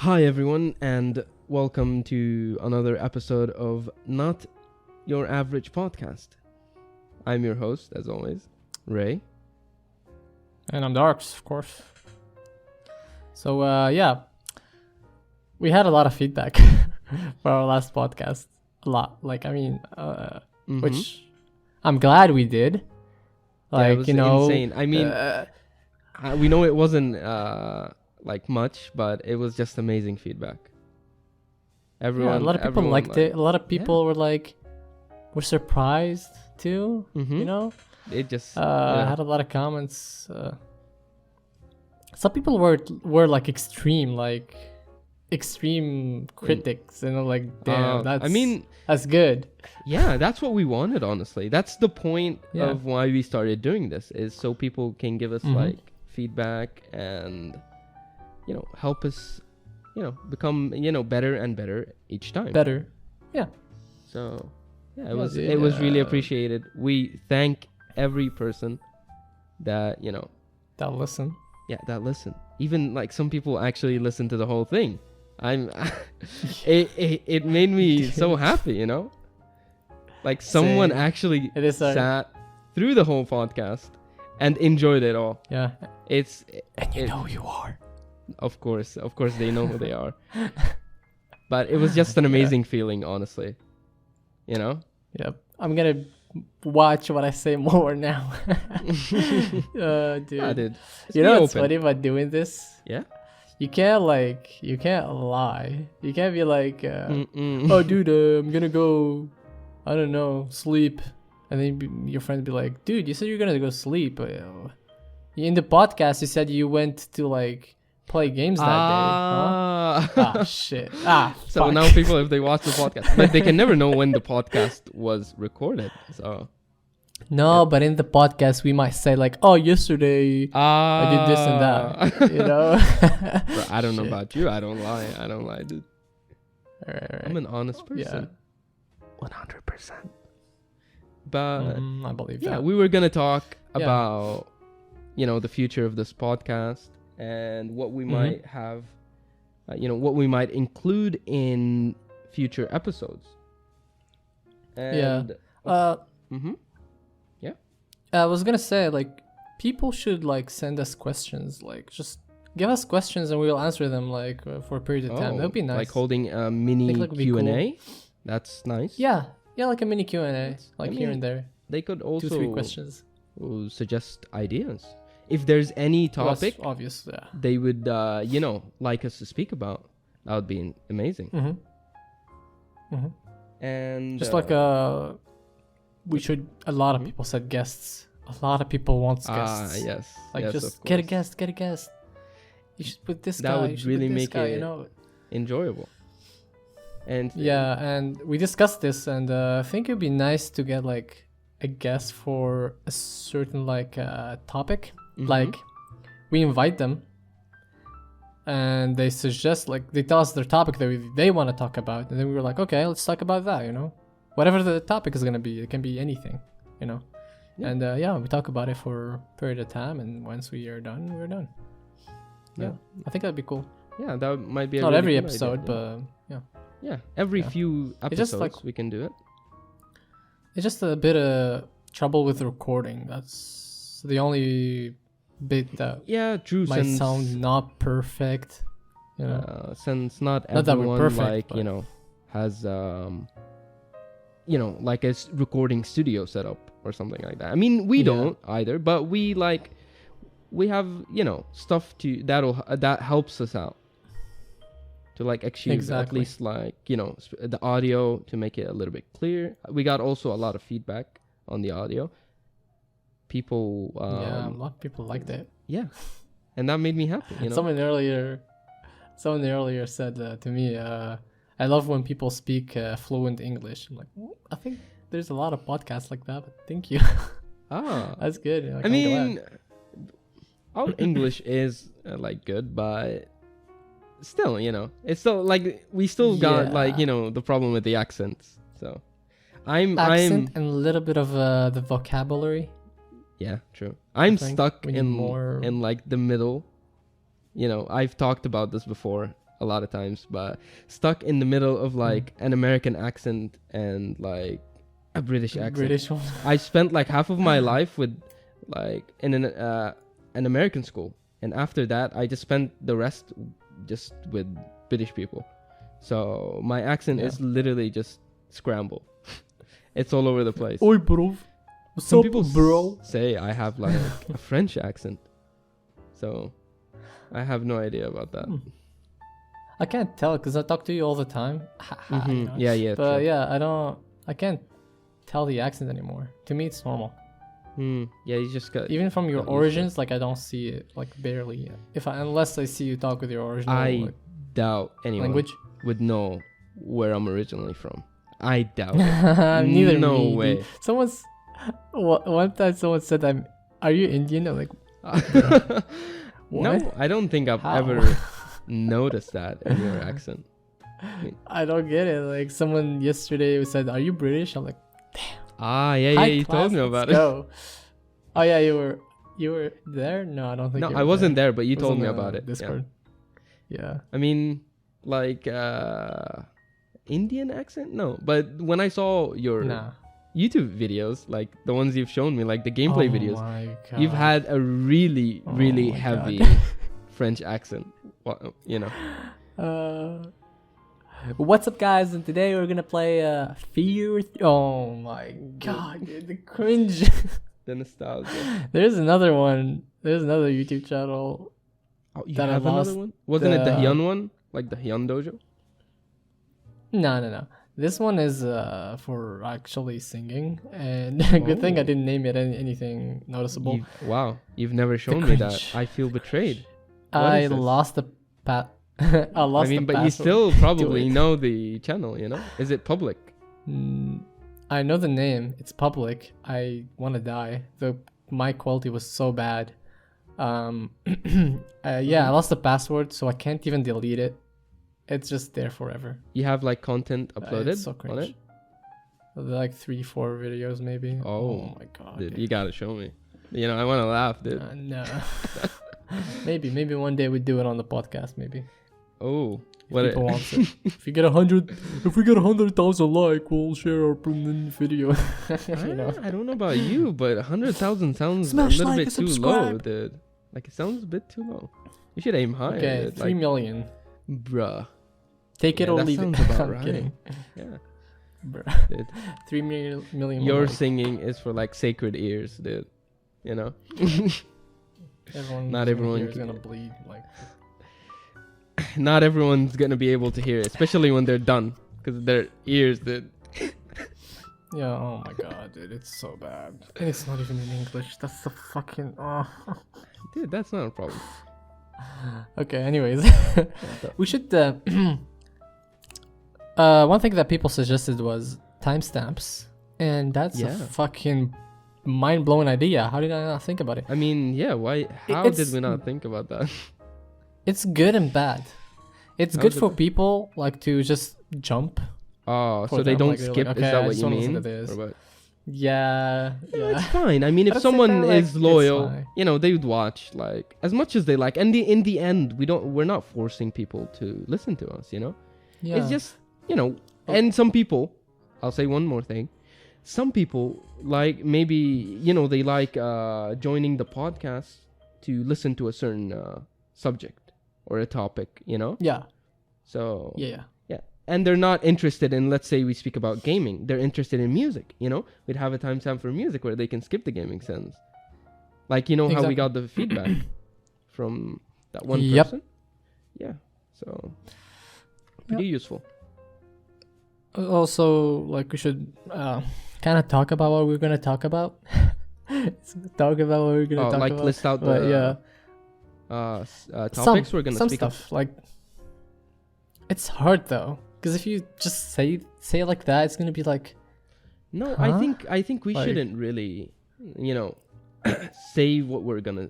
Hi everyone, and welcome to another episode of Not Your Average Podcast. I'm your host, as always, Ray. And I'm Darks, of course. So, we had a lot of feedback for our last podcast. A lot. Which I'm glad we did. Yeah, it was insane. I mean, we know it wasn't much, but it was just amazing feedback. Everyone, a lot of people liked it. A lot of people were surprised too. You know, it just had a lot of comments. Some people were like extreme critics, damn, that's good. Yeah, that's what we wanted, honestly. That's the point of why we started doing this, is so people can give us feedback and help us become better and better each time. So it was really appreciated. We thank every person that that listen. Yeah, that listen. Even some people actually listen to the whole thing. It made me so happy, someone actually sat through the whole podcast and enjoyed it all. Yeah. And know who you are. Of course they know who they are. But it was just an amazing feeling, honestly. Yep. I'm gonna watch what I say more now. Dude. Yeah, dude. You know what's funny about doing this? Yeah. You can't lie. You can't be like, oh, dude, I'm gonna go, I don't know, sleep. And then your friend be like, dude, you said you're gonna go sleep. In the podcast, you said you went to play games that day. Huh? Shit. So fuck. now people, if they watch the podcast, they can never know when the podcast was recorded. So. No, but in the podcast we might say yesterday I did this and that. Bro, I don't know about you. I don't lie, dude. All right. I'm an honest person. 100%. But I believe that. We were gonna talk about the future of this podcast and what we might have, what we might include in future episodes. And I was gonna say people should send us questions, just give us questions and we'll answer them for a period of time. That'd be nice. Holding a mini Q&A. Cool. That's nice. Yeah, like a mini Q&A, here and there. They could also 2-3 questions. Suggest ideas. If there's any topic, well, obvious, they would like us to speak about. That would be amazing. And just we should. A lot of people said guests. A lot of people want guests. Yes. Just get a guest. You should put this guy. That would really make it enjoyable. And and we discussed this, and I think it'd be nice to get a guest for a certain topic. We invite them, and they suggest they tell us their topic that they want to talk about, and then we were like, okay, let's talk about that. Whatever the topic is gonna be, it can be anything. And we talk about it for a period of time, and once we are done, we're done. Yeah, I think that'd be cool. Yeah, that might be not really every episode, idea, but every few episodes we can do it. It's just a bit of trouble with recording. That's the only bit that might sound not perfect. Since not everyone perfect, has a recording studio setup or something like that. I mean, we don't either, but we have stuff that helps us out to achieve at least the audio, to make it a little bit clear. We got also a lot of feedback on the audio. People a lot of people liked it. Yeah, and that made me happy. Someone earlier said to me, I love when people speak fluent English. I'm like, I think there's a lot of podcasts like that, but thank you. That's good. I mean, our English is good, but still, it's still we still got the problem with the accents. So I'm and a little bit of the vocabulary. Yeah, true. I'm stuck in the middle. I've talked about this before. a lot of times, but stuck in the middle of like an American accent and like a British accent. British one. I spent like half of my life with like in an American school, and after that I just spent the rest just with British people. So my accent is literally just scrambled. It's all over the place. Oi, bro. What's Some up, people bro? say I have like a French accent. So I have no idea about that. I can't tell because I talk to you all the time. You know? Yeah. But True. yeah, I can't tell the accent anymore. To me, it's normal. Yeah, you just got. Even from your got used to origins, like I don't see it, like barely. Unless I see you talk with your original I doubt anyone language. would know where I'm originally from. I doubt it. Neither no me, way. Dude. One time someone said, "Are you Indian?" I'm like, no, I don't think I've How? ever noticed that in your accent. I don't get it. Like someone yesterday said, "Are you British?" I'm like, Yeah, you told me about it. Go. Oh yeah, you were there? No, I don't think. No, you were I wasn't there, there, but you It was told on me the about it. Discord. Yeah. I mean, like Indian accent? No, but when I saw your YouTube videos, like the ones you've shown me, like the gameplay videos, you've had a really, really heavy French accent. Well, you know. What's up, guys? And today we're gonna play Fear. Oh my god, dude, the cringe. The nostalgia. There's another one. There's another YouTube channel. Oh, you that I have lost another one? Wasn't it the Hyun one? Like the Hyun Dojo? No. This one is for actually singing, and good thing I didn't name it anything noticeable. Wow, you've never shown me that. I feel betrayed. I lost the I lost. I mean, the but you password still to probably it. know the channel, you know? Is it public? I know the name. It's public. I want to die. The mic quality was so bad. I lost the password, so I can't even delete it. It's just there forever. You have like content uploaded It's so on it? cringe. Like 3-4 videos maybe. Oh my god, dude, you gotta show me. You know, I want to laugh, dude. No. maybe one day we do it on the podcast. Maybe. Oh, If people want it. If we get 100,000 like, we'll share our video. You know? I don't know about you, but 100,000 sounds Smash a little like bit and too subscribe. low, dude. Like it sounds a bit too low. You should aim higher. Okay, dude. 3 million. Bruh. Take it or that leave it. sounds about I'm right. kidding. Yeah, Bruh. dude. 3 million. Your more. singing is for like sacred ears, dude. You know. Not everyone is can- gonna bleed. Like, Not everyone's gonna be able to hear it, especially when they're done, because their ears, dude. yeah. Oh my god, dude, it's so bad. And it's not even in English. That's the fucking. Oh. Dude, that's not a problem. Okay. Anyways, we should. One thing that people suggested was timestamps, and that's a fucking mind-blowing idea. How did I not think about it? I mean, yeah. Why? How did we not think about that? It's good and bad. It's How's good it for bad? people like to just jump. Oh, For so they them, don't like, they're skip? like, Is okay, that I what just you wanna listen mean? to this. Or what? Yeah. It's fine. I mean, if At the same someone time, like, is it's loyal, fine. you know, they would watch like as much as they like. And in the end, we're not forcing people to listen to us. You know, Yeah. it's just And some people, I'll say one more thing. Some people like maybe they like joining the podcast to listen to a certain subject or a topic. Yeah. So Yeah. and they're not interested in, let's say we speak about gaming, they're interested in music. We'd have a timestamp for music where they can skip the gaming sense, like how we Exactly. got the feedback from that one Yep. person. Yeah, so pretty useful. Also, like, we should kind of talk about what we're gonna talk about. Talk about what we're gonna talk like about. list out But the topics we're gonna some speak stuff. Like, it's hard though, because if you just say it like that, it's gonna be like. No, Huh? I think we Like- shouldn't really, say what we're gonna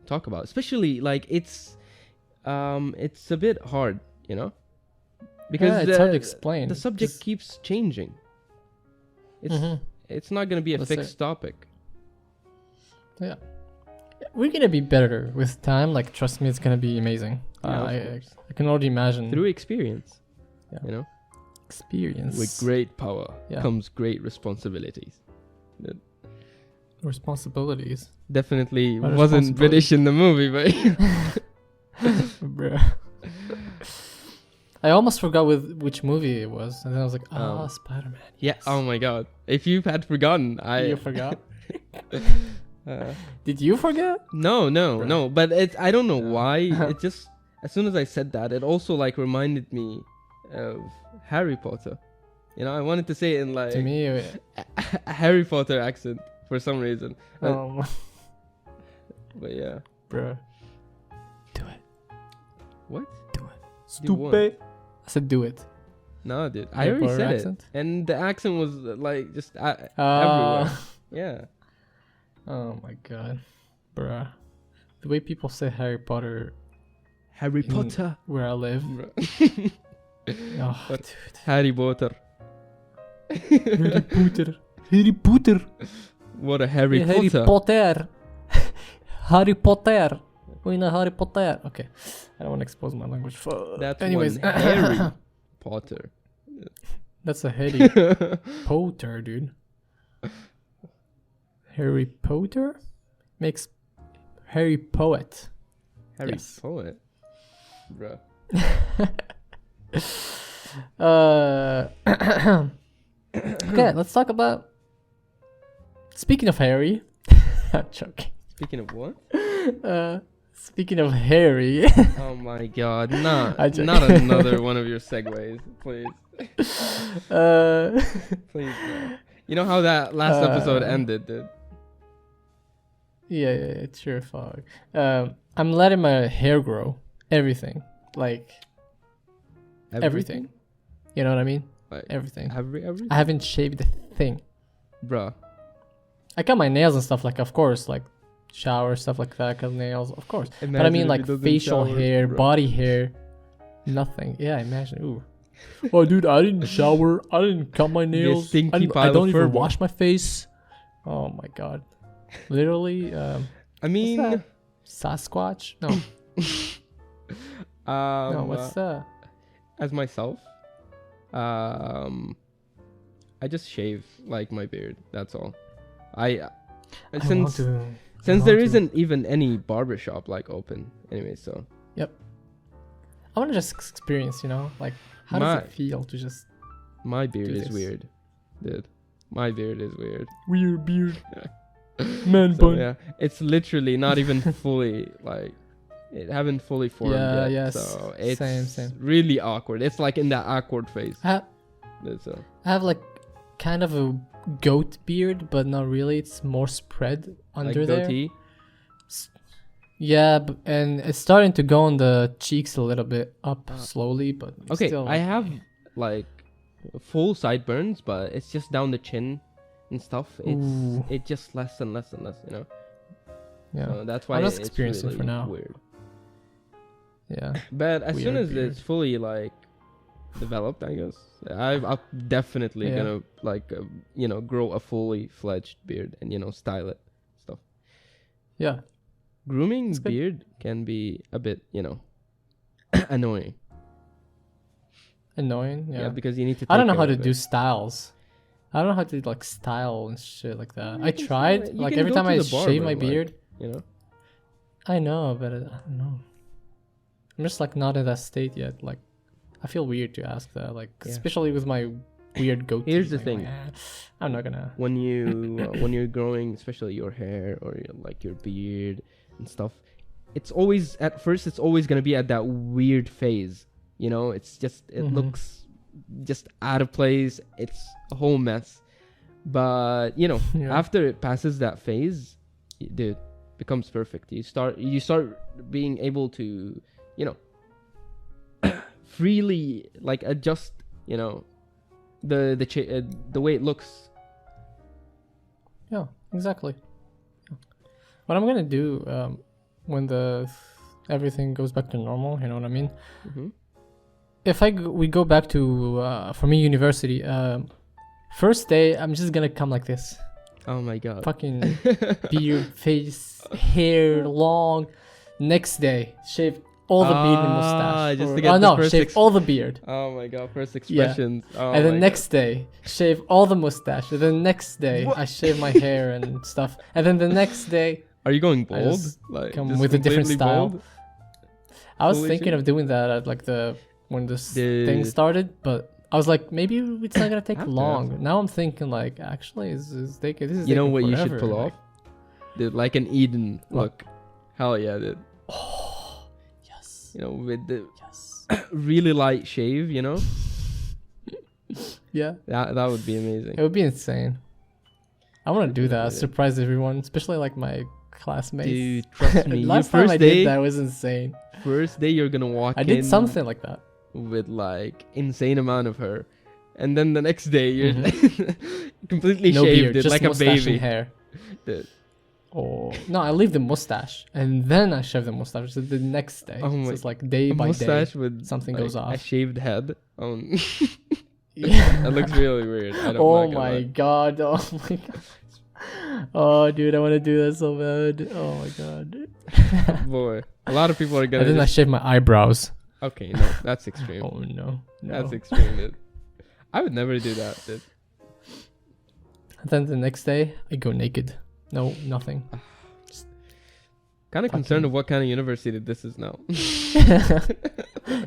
talk about. Especially like it's a bit hard, because it's hard to explain. the subject Just- keeps changing. It's not gonna be a Let's say- fixed topic. Yeah. We're gonna be better with time. Like, trust me, it's gonna be amazing. I can already imagine. Through experience. Yeah. You know? Experience. With great power Yeah. comes great responsibilities. Responsibilities. Definitely What wasn't British in the movie, but Bruh. I almost forgot which movie it was, and then I was like, Spider-Man. yeah. Yes. Oh my god! If you had forgotten, You forgot? uh, Did you forget? no. But I don't know why. It just as soon as I said that, it also like reminded me of Harry Potter. You know, I wanted to say it in like To me, a Harry Potter accent for some reason. but yeah. bro, do it. What? Do it. Do what? Stupid. I said do it. No, dude. I Harry already Potter said accent? it, and the accent was like just everywhere. Yeah. Oh my god, bruh. The way people say Harry Potter Harry in Potter. where I live. Oh, But dude. Harry Potter. Harry Potter. Harry Potter. What a Harry Harry Potter. Potter. Harry Potter. We know Harry Potter. Okay, I don't want to expose my language. That's anyways. one Harry Potter. That's a Harry Potter, dude. Harry Potter makes Harry Poet. Harry Yes. Poet. Bruh. Okay, let's talk about. Speaking of Harry, I'm joking. Speaking of what? Speaking of Harry, Oh my god. Not joke. another one of your segues, please. Please, no. You know how that last episode ended, dude? yeah, true. Fuck. I'm letting my hair grow. Everything, like everything. You know what I mean? Like, Everything. everything? I haven't shaved a thing. Bruh. I cut my nails and stuff, like, of course, like shower stuff like that, cut nails, of course. But I Imagine mean, if like he doesn't facial shower, hair, bro. body hair, nothing. Yeah, imagine. Ooh. Oh, dude, I didn't shower. I didn't cut my nails. stinky I pile don't of even fur, bro. wash my face. Oh my god. Literally. I mean, What's that? Sasquatch? No. No. What's that? as myself, I just shave like my beard. That's all. Since there isn't even any barbershop like open anyway, so I want to just experience, you know, like how does it feel to just my beard do is this? weird, dude. My beard is weird. weird beard, man So bun. yeah, it's literally not even fully like it haven't fully formed Yeah, yet. yes. So it's Same. really awkward. It's like in that awkward phase. I So have like kind of a goat beard, but not really. It's more spread under like there. goatee. Yeah, and it's starting to go on the cheeks a little bit up slowly, but Okay, still, I have like full sideburns, but it's just down the chin and stuff. Ooh. It's just less and less and less, you know. yeah, So that's why I'm just it's experiencing really for now. weird. yeah. But as soon Weird as beard. it's fully like developed, I guess I'm definitely Yeah. gonna like grow a fully fledged beard and style it stuff. Yeah. Grooming It's good. beard can be a bit annoying. Annoying. Yeah. Because you need to. I don't know take how care to of do it. styles. I don't know how to like style and shit like that. Yeah, I just, tried. you Like can every go time to I the shave my barber, like, beard. You know. I know, but I don't know. I'm just like not in that state yet. Like, I feel weird to ask that. Like, Yeah. especially with my weird goatee. Here's the like, thing. I'm not gonna. When you're growing, especially your hair or your beard and stuff, it's always at first it's always gonna be at that weird phase. It's just it Mhm. looks just out of place. It's a whole mess. But Yeah. after it passes that phase, dude, becomes perfect. You start being able to freely like adjust the way it looks. Yeah, exactly. What I'm gonna do when everything goes back to normal, you know what I mean? Mm-hmm. If we go back to for me university, first day I'm just gonna come like this, Oh my god. fucking beard, face, hair long. Next day, shave all the beard and mustache. Just Or, to get the no, first shave all the beard. Oh my god, first expressions. Oh And my the next day, shave all the mustache. And the next day, What? I shave my hair and stuff. And then the next day, god. Are you going I bald? just Like come just with a different completely style. bald? I was Fully thinking shaved? of doing that at like when this thing Dude. started, but I was like, maybe it's not gonna take Have to, long. have to. Now I'm thinking like, actually, this is taking You know taking what you should forever, pull like- off? Dude, like an Eden What? look. Hell yeah, dude. Oh, yes, You know, with the yes, really light shave, you know? yeah. That would be amazing. It would be insane. I want to do that. Yeah. Surprise everyone, especially like my classmates. Dude, trust me. Your Last time first I day, did that was insane. first day you're gonna walk I in did something like that. with like insane amount of hair. And then the next day you're completely No shaved, beard, dude, just like a mustache baby. and hair. Dude. Oh no, I leave the mustache and then I shave the mustache the next day. Oh So my- it's like day A by day. mustache with something like, goes a off. shaved head. Yeah. That looks really weird. I don't Oh not gonna my lie. god! Oh my god! Oh dude, I want to do that so bad. Oh my god! Boy, a lot of people are And gonna. then I Just, shave my eyebrows. okay, no, that's extreme. Oh no, no. That's extreme, dude. I would never do that, dude. And then the next day, I go naked. No, nothing. Kind of concerned of what kind of university this is now.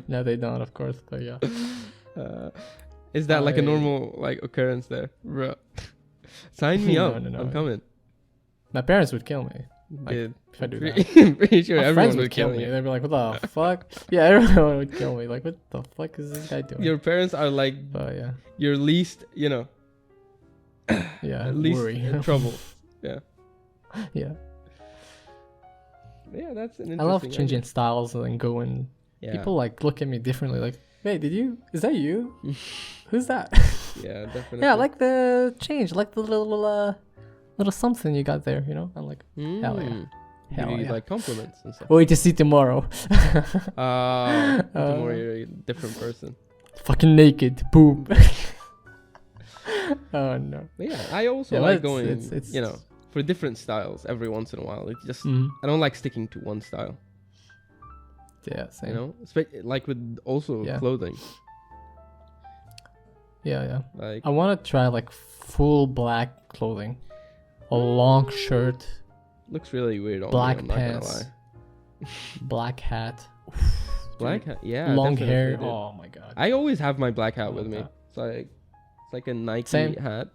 No, they don't, of course. But yeah. Is that like a I- normal like occurrence there, bro? Sign me No, up. no, I'm no. coming. My parents would kill me Dude, if I do pretty, that. pretty sure My everyone friends would would kill kill me. you. They'd be like, "What the fuck?" Yeah, everyone would kill me. Like, what the fuck is this guy doing? Your parents are like But yeah, your least, you know, yeah. at least Worry. trouble. Yeah, Yeah. yeah, that's an interesting. I love idea. changing styles and then going. Yeah. People like look at me differently. Like, wait, is that you? Who's that? Yeah, definitely. Yeah, I like the change. I like the little something you got there. You know, I'm like, hell yeah. Mm. hell Give you yeah. like compliments and stuff. Wait to see tomorrow. Tomorrow you're a different person. Fucking naked. Boom. Oh no. But yeah, I also Yeah, like but going, it's- you know, for different styles every once in a while. It's just Mhm. I don't like sticking to one style. Yeah, same. You know, like with also Yeah. clothing. Yeah. Like I want to try like full black clothing, a long shirt, looks really weird on black me, I'm not gonna pants, lie. black hat, Black hat, yeah. long definitely, hair. dude. Oh my god. I always have my black hat I with love me. that. It's like a Nike Same. hat,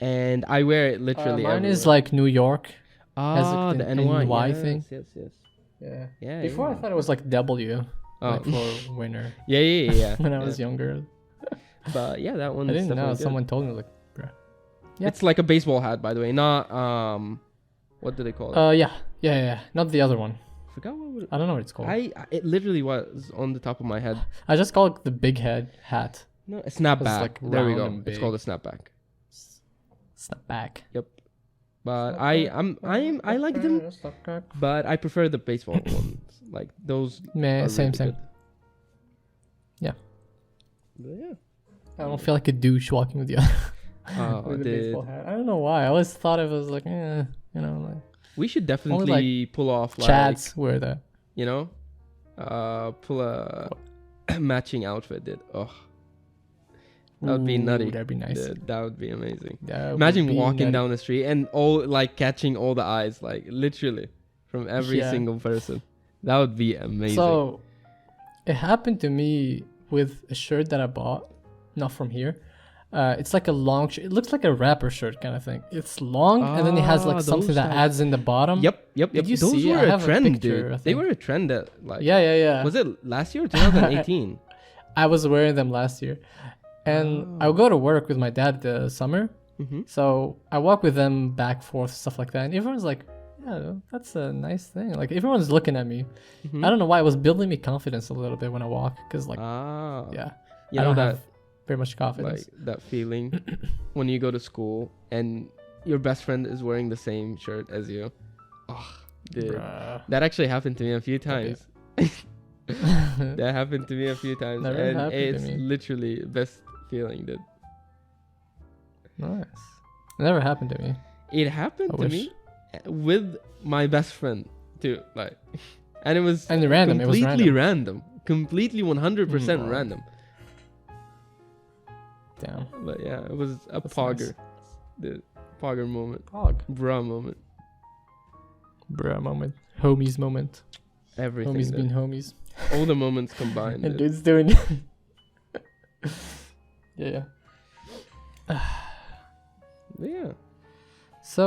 and I wear it literally. Mine is everywhere. like New York. ah like the the NY, NY yes, thing. Yes, yes. Yeah. Yeah. Before yeah. I thought it was like W, Oh. like for winter. yeah. When I yeah. was younger, But yeah, that one. I is didn't know. definitely good. Someone told me like, bruh. Yeah. It's like a baseball hat, by the way, not what do they call it? Yeah. Not the other one. Forgot what it, I don't know what it's called. it literally was on the top of my head. I just call it the big head hat. No, a snapback. like, There we round go. and It's big. called a snapback. Snap back. But I like them, but I prefer the baseball ones. Like those. Man, are same. really good. Yeah. But yeah. I don't feel like a douche walking with the other. Oh, with the dude. baseball hat. I don't know why. I always thought it was like, you know, like We should definitely pull off like Chads wear that. you know, pull a matching outfit, dude. Oh, that would be Ooh, nutty. That'd be nice. Dude, that would be amazing. That would Imagine be walking nutty. down the street and all like catching all the eyes, like literally from every Yeah. single person. That would be amazing. So, it happened to me with a shirt that I bought, not from here. It's like a long shirt. It looks like a rapper shirt kind of thing. It's long, and then it has like those something that types. adds in the bottom. Yep. Did you Those see it? were I a have a trend, picture, I dude. They think. were a trend that like. Yeah. Was it last year or 2018? I was wearing them last year, and I would go to work with my dad the summer. Mm-hmm. So I walk with them back forth, stuff like that, and everyone's like, "Yeah, that's a nice thing." Like everyone's looking at me. Mm-hmm. I don't know why. It was building me confidence a little bit when I walk, because like, yeah, You I know don't that have very much confidence. like that feeling when you go to school and your best friend is wearing the same shirt as you. Oh, dude, Bruh. that actually happened to me a few times. That happened to me a few times, Never and happened to it's me. literally the best feeling, dude. Nice. It never happened to me. It happened I to wish. me with my best friend too, like, And it was random. Completely random. Completely 100% random. Damn. But yeah, it was a That's pogger. nice. The pogger moment. Pog. Bruh moment. Bruh moment. Homies moment. Everything. Homies being homies. All the moments combined. And dude. dude's doing. Yeah. Yeah. So,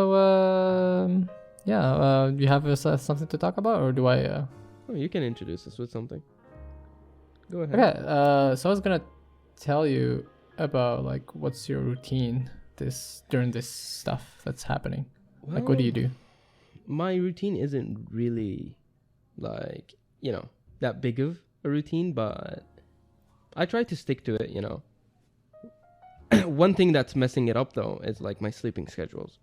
you have something to talk about, or do I? Oh, you can introduce us with something. Go ahead. Okay. So I was gonna tell you about like what's your routine during this stuff that's happening. Like, what do you do? My routine isn't really like, that big of a routine, but I try to stick to it, One thing that's messing it up though is like my sleeping schedules.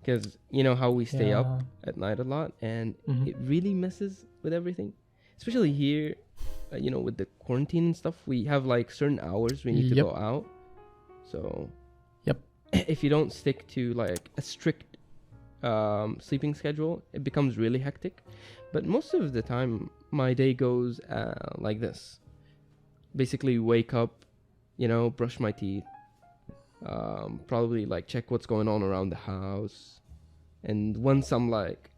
Because you know how we stay up at night a lot, and it really messes with everything. Especially here, with the quarantine and stuff, we have like certain hours we need to go out. So, if you don't stick to like a strict sleeping schedule, it becomes really hectic. But most of the time, my day goes like this. Basically, wake up, brush my teeth, probably like check what's going on around the house, and once I'm like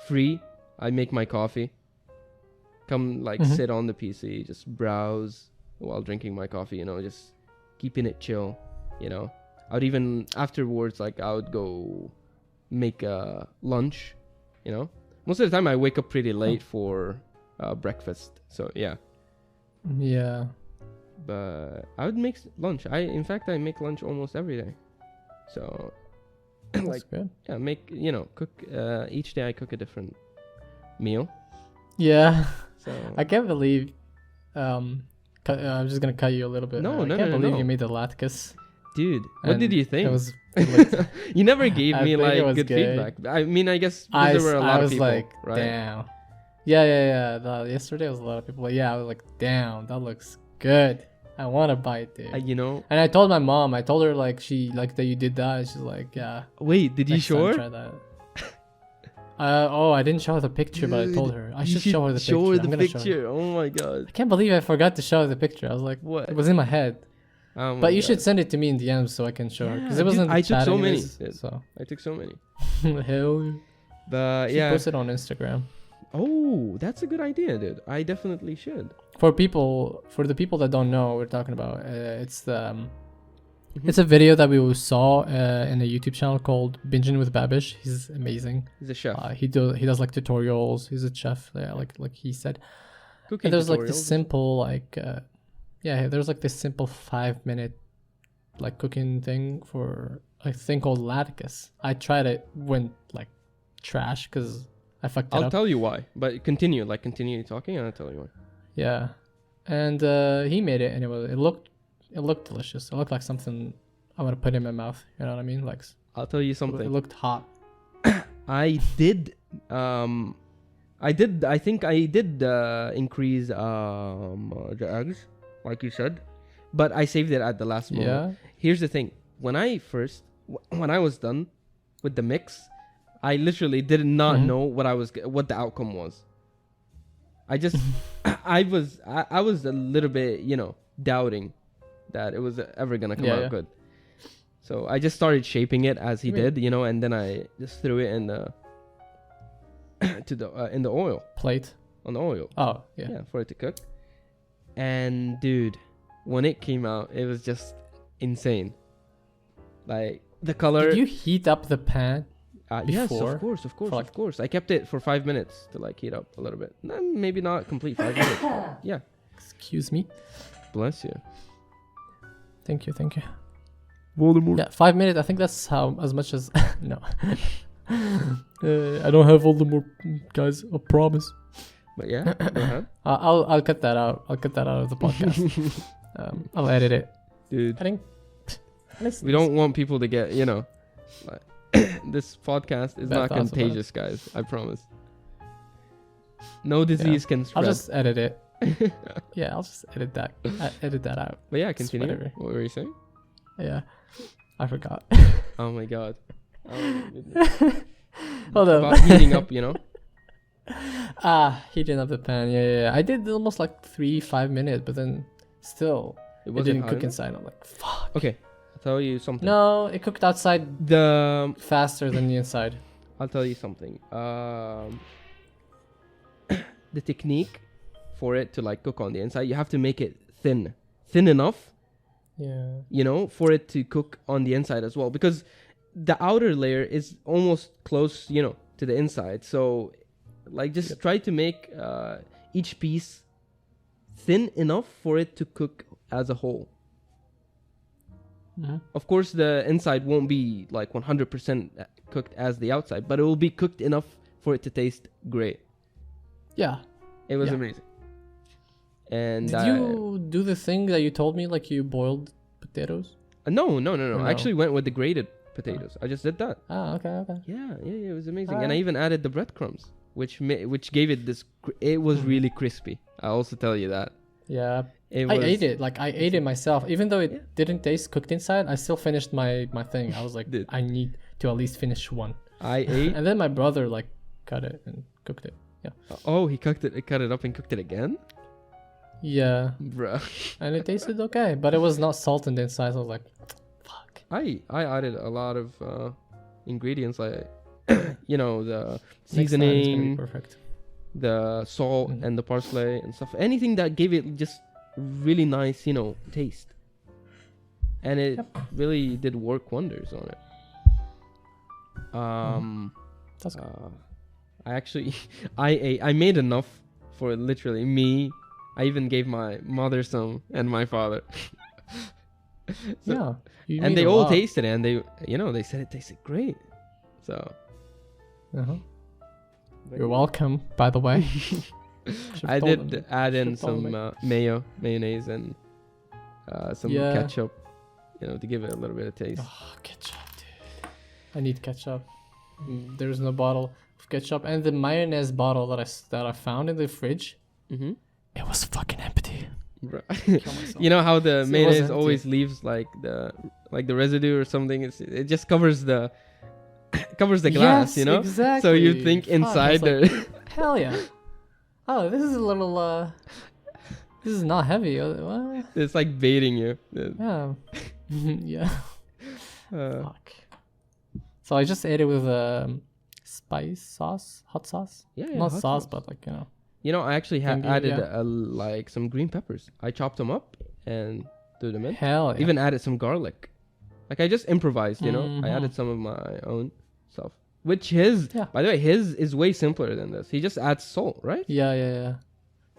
free, I make my coffee, come like sit on the PC, just browse while drinking my coffee, just keeping it chill. I would even afterwards, like, I would go make lunch. Most of the time I wake up pretty late for breakfast, so yeah. But I would make lunch. In fact, I make lunch almost every day. So, that's good. Yeah, cook. Each day I cook a different meal. Yeah. So I can't believe. I'm just gonna cut you a little bit. I can't believe you made the latkes. Dude, what did you think? It was. You never gave me like good gay. feedback. I mean, I guess there were a lot of people. I was like, right? damn. Yeah. Yesterday was a lot of people. But yeah, I was like, damn, that looks good. I want to bite, dude. And I told my mom. I told her like that you did that. And she's like, yeah. Wait, did you show her? Try that. I didn't show her the picture, but I told her I should show her the picture. Show her the picture. Oh my god! I can't believe I forgot to show her the picture. I was like, what? It was in my head. Oh but you should send it to me in DMs so I can show her, because it wasn't. I took so many. So I took so many. Hell yeah. But you should post it on Instagram. Oh, that's a good idea, dude. I definitely should. For the people that don't know what we're talking about, it's a video that we saw in a YouTube channel called Binging with Babish. He's amazing. He's a chef. He does like tutorials. He's a chef. Yeah, like he said. Cooking and there's tutorials. like this simple there's like this simple 5-minute like cooking thing for a thing called Latkes. I tried it, went like trash because I fucked it up. I'll tell you why, but continue talking and I'll tell you why. Yeah, and he made it, and it looked delicious. It looked like something I want to put in my mouth. You know what I mean? Like, I'll tell you something. It looked hot. I think I did increase the eggs, like you said, but I saved it at the last moment. Yeah. Here's the thing: when I was done with the mix, I literally did not know what the outcome was. I was a little bit, doubting that it was ever gonna come out good. So I just started shaping it as he did, and then I just threw it in the in the oil plate on the oil. Oh yeah. Yeah, for it to cook. And dude, when it came out, it was just insane. Like the color. Did you heat up the pan? Yes, of course. I kept it for 5 minutes to like heat up a little bit. Maybe not complete 5 minutes. Yeah. Excuse me. Bless you. Thank you. Voldemort. Yeah, 5 minutes. I think that's as much as no. I don't have Voldemort, guys. I promise. But yeah, go ahead. I'll cut that out. I'll cut that out of the podcast. I'll edit it, dude. I think we don't want people to get like. This podcast is not contagious, guys. I promise. No disease can spread. I'll just edit it. Yeah, I'll just edit that. Edit that out. But yeah, continue. What were you saying? Yeah, I forgot. Oh my god. Hold up. About heating up, Heating up the pan. Yeah. I did almost like 3-5 minutes, but then still it didn't cook inside. I'm like, fuck. Okay, I'll tell you something. No, it cooked outside faster than the inside. I'll tell you something. The technique for it to like cook on the inside, you have to make it thin enough. Yeah. You know, for it to cook on the inside as well, because the outer layer is almost close, you know, to the inside. So like just try to make each piece thin enough for it to cook as a whole. Mm-hmm. Of course, the inside won't be like 100% cooked as the outside, but it will be cooked enough for it to taste great. Yeah. It was amazing. And did you do the thing that you told me, like you boiled potatoes? No. I actually went with the grated potatoes. I just did that. Okay. Yeah, it was amazing. And I even added the breadcrumbs, which gave it this. It was really crispy. I'll also tell you that. Yeah. I ate it. Like I ate it myself. Even though it didn't taste cooked inside, I still finished my thing. I was like, I need to at least finish one. I ate. And then my brother like cut it and cooked it. Yeah. Oh, he cut it up and cooked it again? Yeah. Bruh. And it tasted okay, but it was not salted inside. So I was like, fuck. I added a lot of ingredients, like you know, the seasoning, perfect. the salt and the parsley and stuff. Anything that gave it just really nice, you know, taste. And it really did work wonders on it. That's good. I actually I made enough for literally me. I even gave my mother some and my father. Yeah. And they all tasted it, and they said it tasted great. So you're welcome, by the way. I did add in some mayonnaise and some ketchup, you know, to give it a little bit of taste. Oh, ketchup, dude. I need ketchup. There's no bottle of ketchup, and the mayonnaise bottle that I found in the fridge, it was fucking empty. You know how the mayonnaise always leaves like the residue or something? It just covers the glass, you know? Exactly. So you think inside there. Hell yeah. Oh, this is a little this is not heavy. What? It's like baiting you. Yeah. Yeah. Fuck. So I just ate it with spice sauce, hot sauce. Yeah, not sauce, but like, you know. You know, I actually added like some green peppers. I chopped them up and threw them in. Hell yeah. Even added some garlic. Like I just improvised, you know. I added some of my own stuff. Which by the way, his is way simpler than this. He just adds salt, right? Yeah.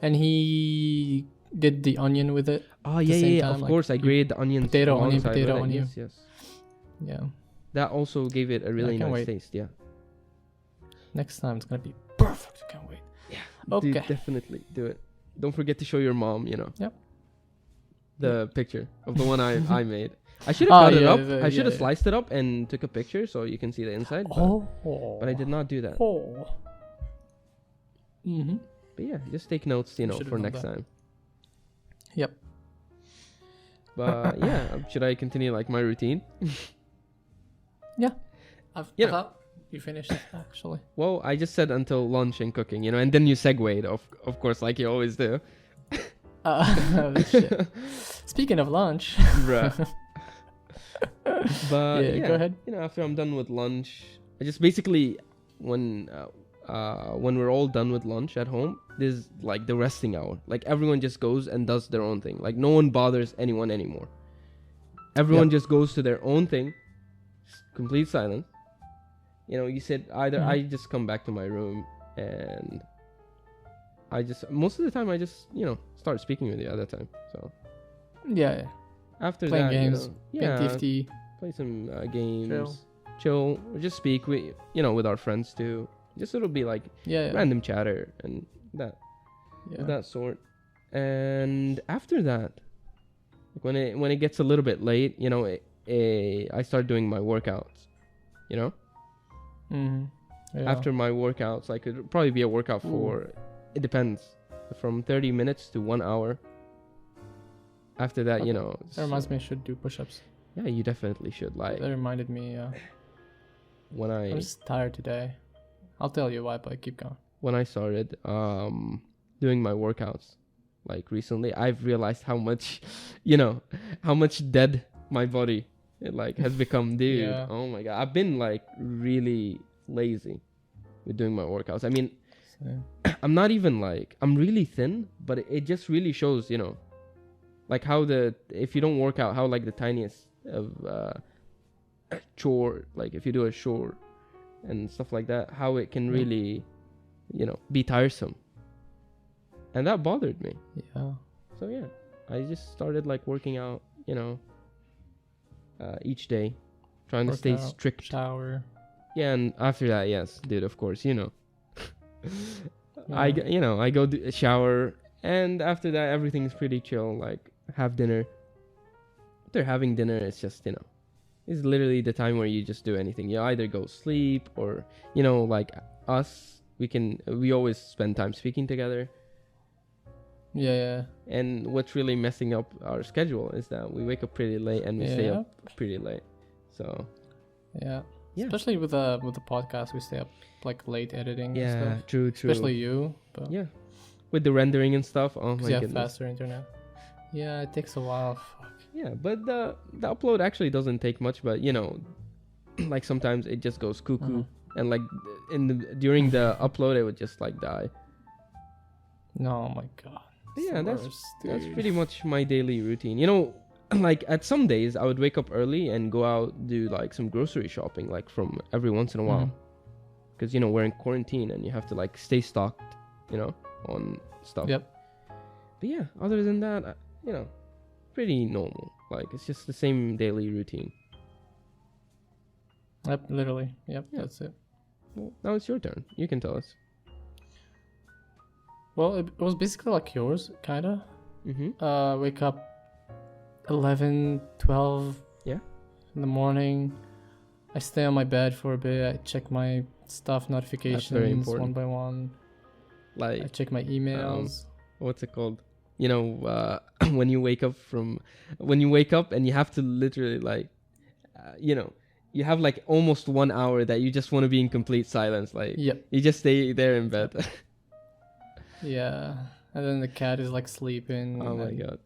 And he did the onion with it. Oh yeah. Of course, I grated the onions. Potato, onion. Yes. Yeah. That also gave it a really nice taste. Yeah. Next time it's gonna be perfect. I can't wait. Yeah. Okay. Dude, definitely do it. Don't forget to show your mom, you know. Yep. The picture of the one I made. I should have cut it up. I should have sliced it up and took a picture so you can see the inside. But I did not do that. But yeah, just take notes, you know, for next time. Yep. But yeah, should I continue like my routine? Yeah. I thought you finished actually. Well, I just said until lunch and cooking, you know, and then you segued, of course, like you always do. Shit. Speaking of lunch. Bruh. But yeah, go ahead. You know, after I'm done with lunch, I just basically when we're all done with lunch at home, there's like the resting hour. Like everyone just goes and does their own thing. Like no one bothers anyone anymore. Everyone just goes to their own thing. Complete silence. You know, you said either I just come back to my room and most of the time I just, you know, start speaking with you at that time. So yeah. After playing that, games, you know, play some games, chill, or just speak with our friends too. Just it'll be like random chatter and that sort. And after that, like when it gets a little bit late, you know, I start doing my workouts. You know. After my workouts, like it'll probably be a workout for it depends, from 30 minutes to 1 hour. After that, you know, that reminds me I should do push-ups. Yeah, you definitely should. Like that reminded me. When I'm just tired today. I'll tell you why, but keep going. when I started doing my workouts, like recently, I've realized how much, how much dead my body like has become, dude. Yeah. Oh my god, I've been like really lazy with doing my workouts. I mean, I'm not even like, I'm really thin, but it just really shows, like how if you don't work out, how like the tiniest of chore, like if you do a chore and stuff like that, how it can really, be tiresome. And that bothered me. Yeah. So yeah, I just started like working out, each day, trying to stay strict. Shower. Yeah, and after that, yes, dude, of course, Yeah. I go shower, and after that, everything's pretty chill. Like have dinner. After having dinner, it's just it's literally the time where you just do anything. You either go sleep or like us, we always spend time speaking together. Yeah. And what's really messing up our schedule is that we wake up pretty late and we stay up pretty late. So yeah. Especially with the podcast, we stay up like late editing. Yeah, and stuff. true. Especially you. But yeah, with the rendering and stuff. Oh my goodness. Faster internet. Yeah, it takes a while. Fuck. Yeah, but the upload actually doesn't take much. But like sometimes it just goes cuckoo, and like during the upload it would just like die. No, my god. Yeah, that's pretty much my daily routine. Like at some days I would wake up early and go out, do like some grocery shopping, like from every once in a while, because we're in quarantine and you have to like stay stocked, on stuff. Yep. But yeah, other than that, pretty normal. Like it's just the same daily routine. Yep, literally. Yep, yeah. That's it. Well, now it's your turn. You can tell us. Well, it was basically like yours, kinda. Wake up 11, 12 in the morning. I stay on my bed for a bit. I check my stuff notifications one by one. Like I check my emails. What's it called? When you wake up and you have to literally like, you have like almost 1 hour that you just want to be in complete silence. Like, you just stay there in bed. Yeah, and then the cat is like sleeping. Oh my god.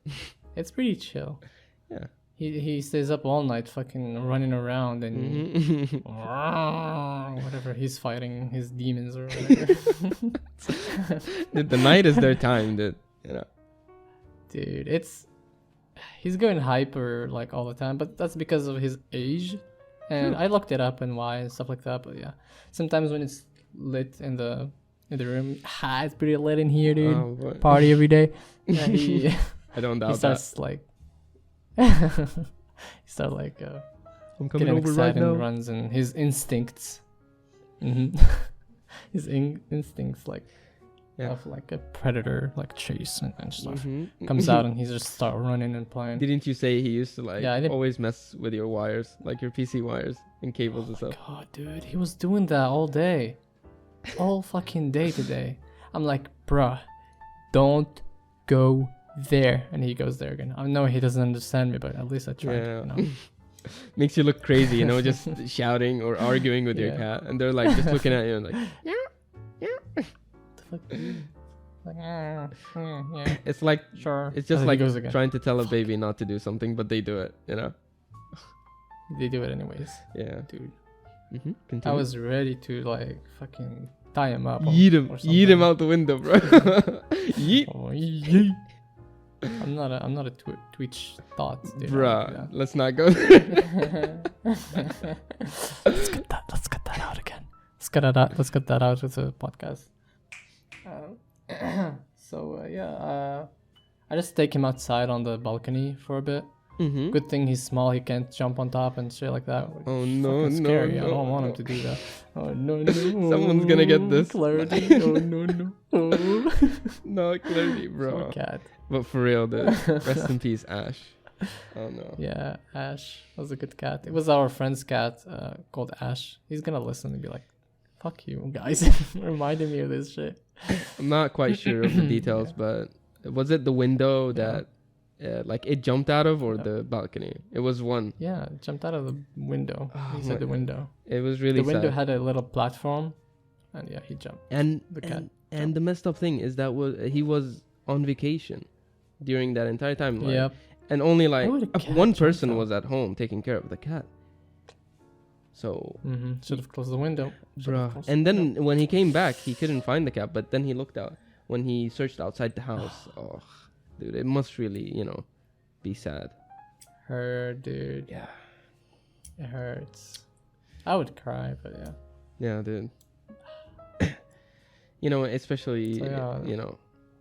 It's pretty chill. Yeah. He stays up all night fucking running around and whatever, he's fighting his demons or whatever. The night is their time, dude. Dude, he's going hyper like all the time, but that's because of his age. And I looked it up and why and stuff like that. But yeah, sometimes when it's lit in the room, it's pretty lit in here, dude. Party every day. Yeah, I don't doubt he starts that. like I'm coming over right now. And runs, and his instincts, his instincts like of like a predator, like chase and stuff, comes out, and he just start running and playing. Didn't you say he used to like always mess with your wires, like your PC wires and cables and stuff? Oh god, dude, he was doing that all day. All fucking day today. I'm like, bruh, don't go there. And he goes there again. I know he doesn't understand me, but at least I tried. Yeah. Makes you look crazy, just shouting or arguing with your cat, and they're like just looking at you and like, it's like, sure. It's just like trying to tell a baby not to do something, but they do it. They do it anyways. Yeah, dude. Continue. I was ready to like fucking tie him up. Yeet him out the window, bro. Yeet. Oh, yeet. I'm not a Twitch thought, dude. Bruh, let's not go there. Let's cut that out again. Let's cut that out with the podcast. I just take him outside on the balcony for a bit. Good thing he's small, he can't jump on top and shit like that. Oh no, scary. no, I don't want him to do that. Oh no. Someone's gonna get this. Clarity. Oh no. No, clarity, bro. Poor cat. But for real, dude. Rest in peace, Ash. Oh no. Yeah, Ash was a good cat. It was our friend's cat called Ash. He's gonna listen and be like, fuck you guys. Reminding me of this shit. I'm not quite sure of the details, but was it the window that like it jumped out of, or the balcony? It was one. Yeah, it jumped out of the window. Oh, he said the window. It was really The window sad. had a little platform, and yeah, he jumped. And The cat and the messed up thing is that he was on vacation during that entire time. Like, Yep. and only like Why would a cat one jump, person though? was at home taking care of the cat. So, Should have closed the window. bruh. And then when he came back, he couldn't find the cat. But then he looked out when he searched outside the house. Oh, dude, it must really, be sad. Hurt, dude. Yeah. It hurts. I would cry, but yeah. Yeah, dude. Especially, So, yeah.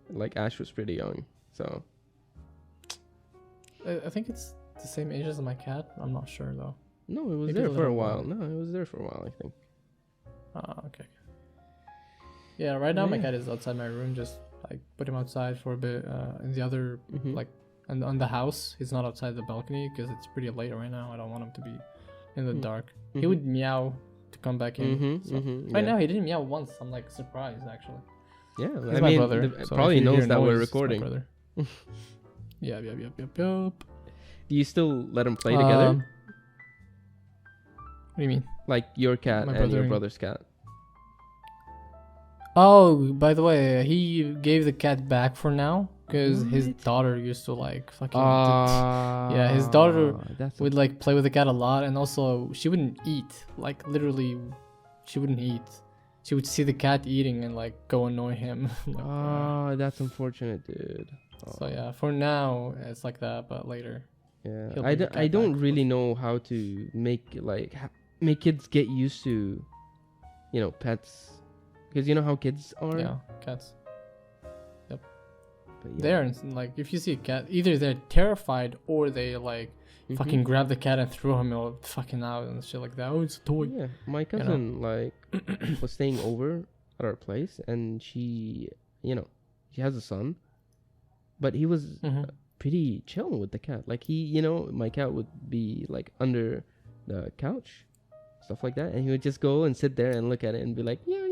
Like Ash was pretty young. So, I think it's the same age as my cat. I'm not sure though. no, it was Maybe there a for a little while. more. No, it was there for a while, I think. Oh, okay. Yeah, right now my Yeah. cat is outside my room. Just like put him outside for a bit. In the other Mhm. like on the house, he's not outside the balcony because it's pretty late right now. I don't want him to be in the dark. He Mhm. would meow to come back in. So. Right yeah. now he didn't meow once. I'm like surprised actually. Yeah, He's I my mean, brother. So probably if you knows hear that we're noise, it's my recording. brother. Yep. Do you still let him play together? What do you mean? Like your cat My and your brother- brother's cat? Oh, by the way, he gave the cat back for now because his What? daughter used to like fucking. Yeah, his daughter that's would like play with the cat a lot, and also she wouldn't eat. Like literally, she wouldn't eat. She would see the cat eating and like go annoy him. Like, that's unfortunate, dude. So yeah, for now it's like that, but later. Yeah, He'll bring the I cat don't back. really know how to make make kids get used to, pets, because you know how kids are. Yeah, cats. But yeah. They're like, if you see a cat, either they're terrified or they like Mhm. fucking grab the cat and throw him fucking out and shit like that. Oh, it's a toy. Yeah, my cousin was staying over at our place, and she has a son, but he was pretty chill with the cat. Like my cat would be like under the couch, stuff like that, and he would just go and sit there and look at it and be like, yeah,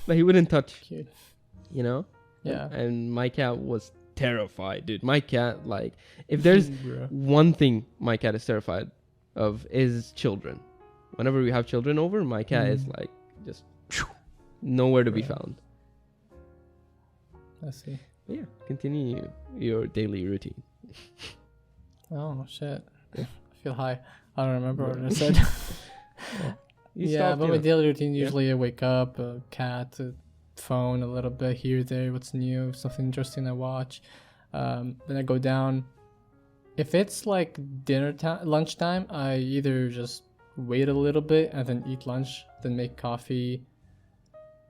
but he wouldn't touch, Cute. Yeah. Yeah. And my cat was terrified, dude. My cat, like, if there's Bruh. one thing my cat is terrified of is children. Whenever we have children over, my cat is like just nowhere to be Bruh. found. I see. But yeah, continue your daily routine. Oh shit. I feel high. I don't remember what I said. You Yeah, stopped, but my daily routine Yeah. usually I wake up, cat, phone a little bit here, there, what's new, something interesting I watch. Then I go down. If it's like dinner time, lunchtime, I either just wait a little bit and then eat lunch, then make coffee,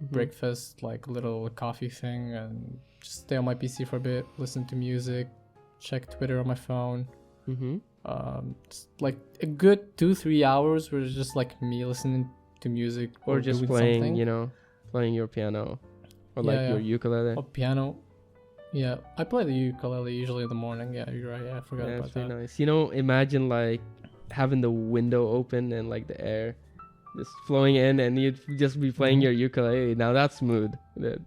breakfast, like a little coffee thing, and just stay on my PC for a bit, listen to music, check Twitter on my phone. Just like a good 2-3 hours where it's just like me listening to music or just doing playing, something. playing your piano or Yeah, like yeah. your ukulele. Or piano. Yeah, I play the ukulele usually in the morning. Yeah, you're right. Yeah, I forgot Yeah, about it's really that. nice. Imagine like having the window open and like the air just flowing in, and you'd just be playing your ukulele. Now that's smooth. Dude.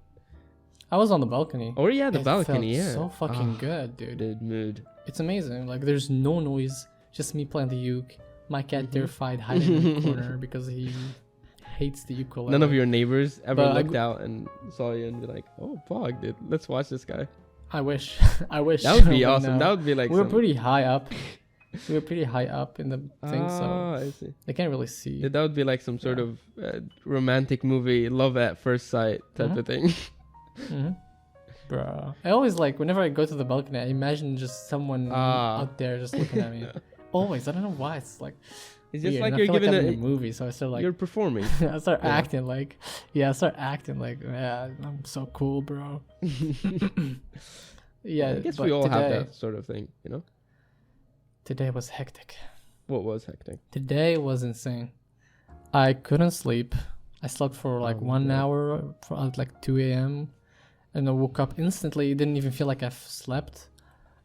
I was on the balcony. Or yeah, the It balcony. felt Yeah, so fucking Ah, good, dude. dude, mood. It's amazing. Like there's no noise, just me playing the uke. My cat terrified hiding in the corner because he hates the ukulele. None of your neighbors ever But I looked out and saw you and be like, "Oh, Pog, dude, let's watch this guy." I wish. I wish. That would be but awesome. no. That would be like We were some- pretty high up. We were pretty high up in the thing, so Ah, I see. they can't really see. Yeah, that would be like some sort of romantic movie, love at first sight type of thing. Bro, I always like whenever I go to the balcony, I imagine just someone out there just looking at me. Always, I don't know why. It's like It's just weird, like and I you're feel giving I'm a in a movie, so I start like you're performing. I start Yeah. acting like yeah, I'm so cool, bro. Yeah, I guess but we all have today- that sort of thing, you know. Today was hectic. What was hectic? Today was insane. I couldn't sleep. I slept for like Oh, 1 God. hour at like 2 a.m. and I woke up instantly. It didn't even feel like I slept.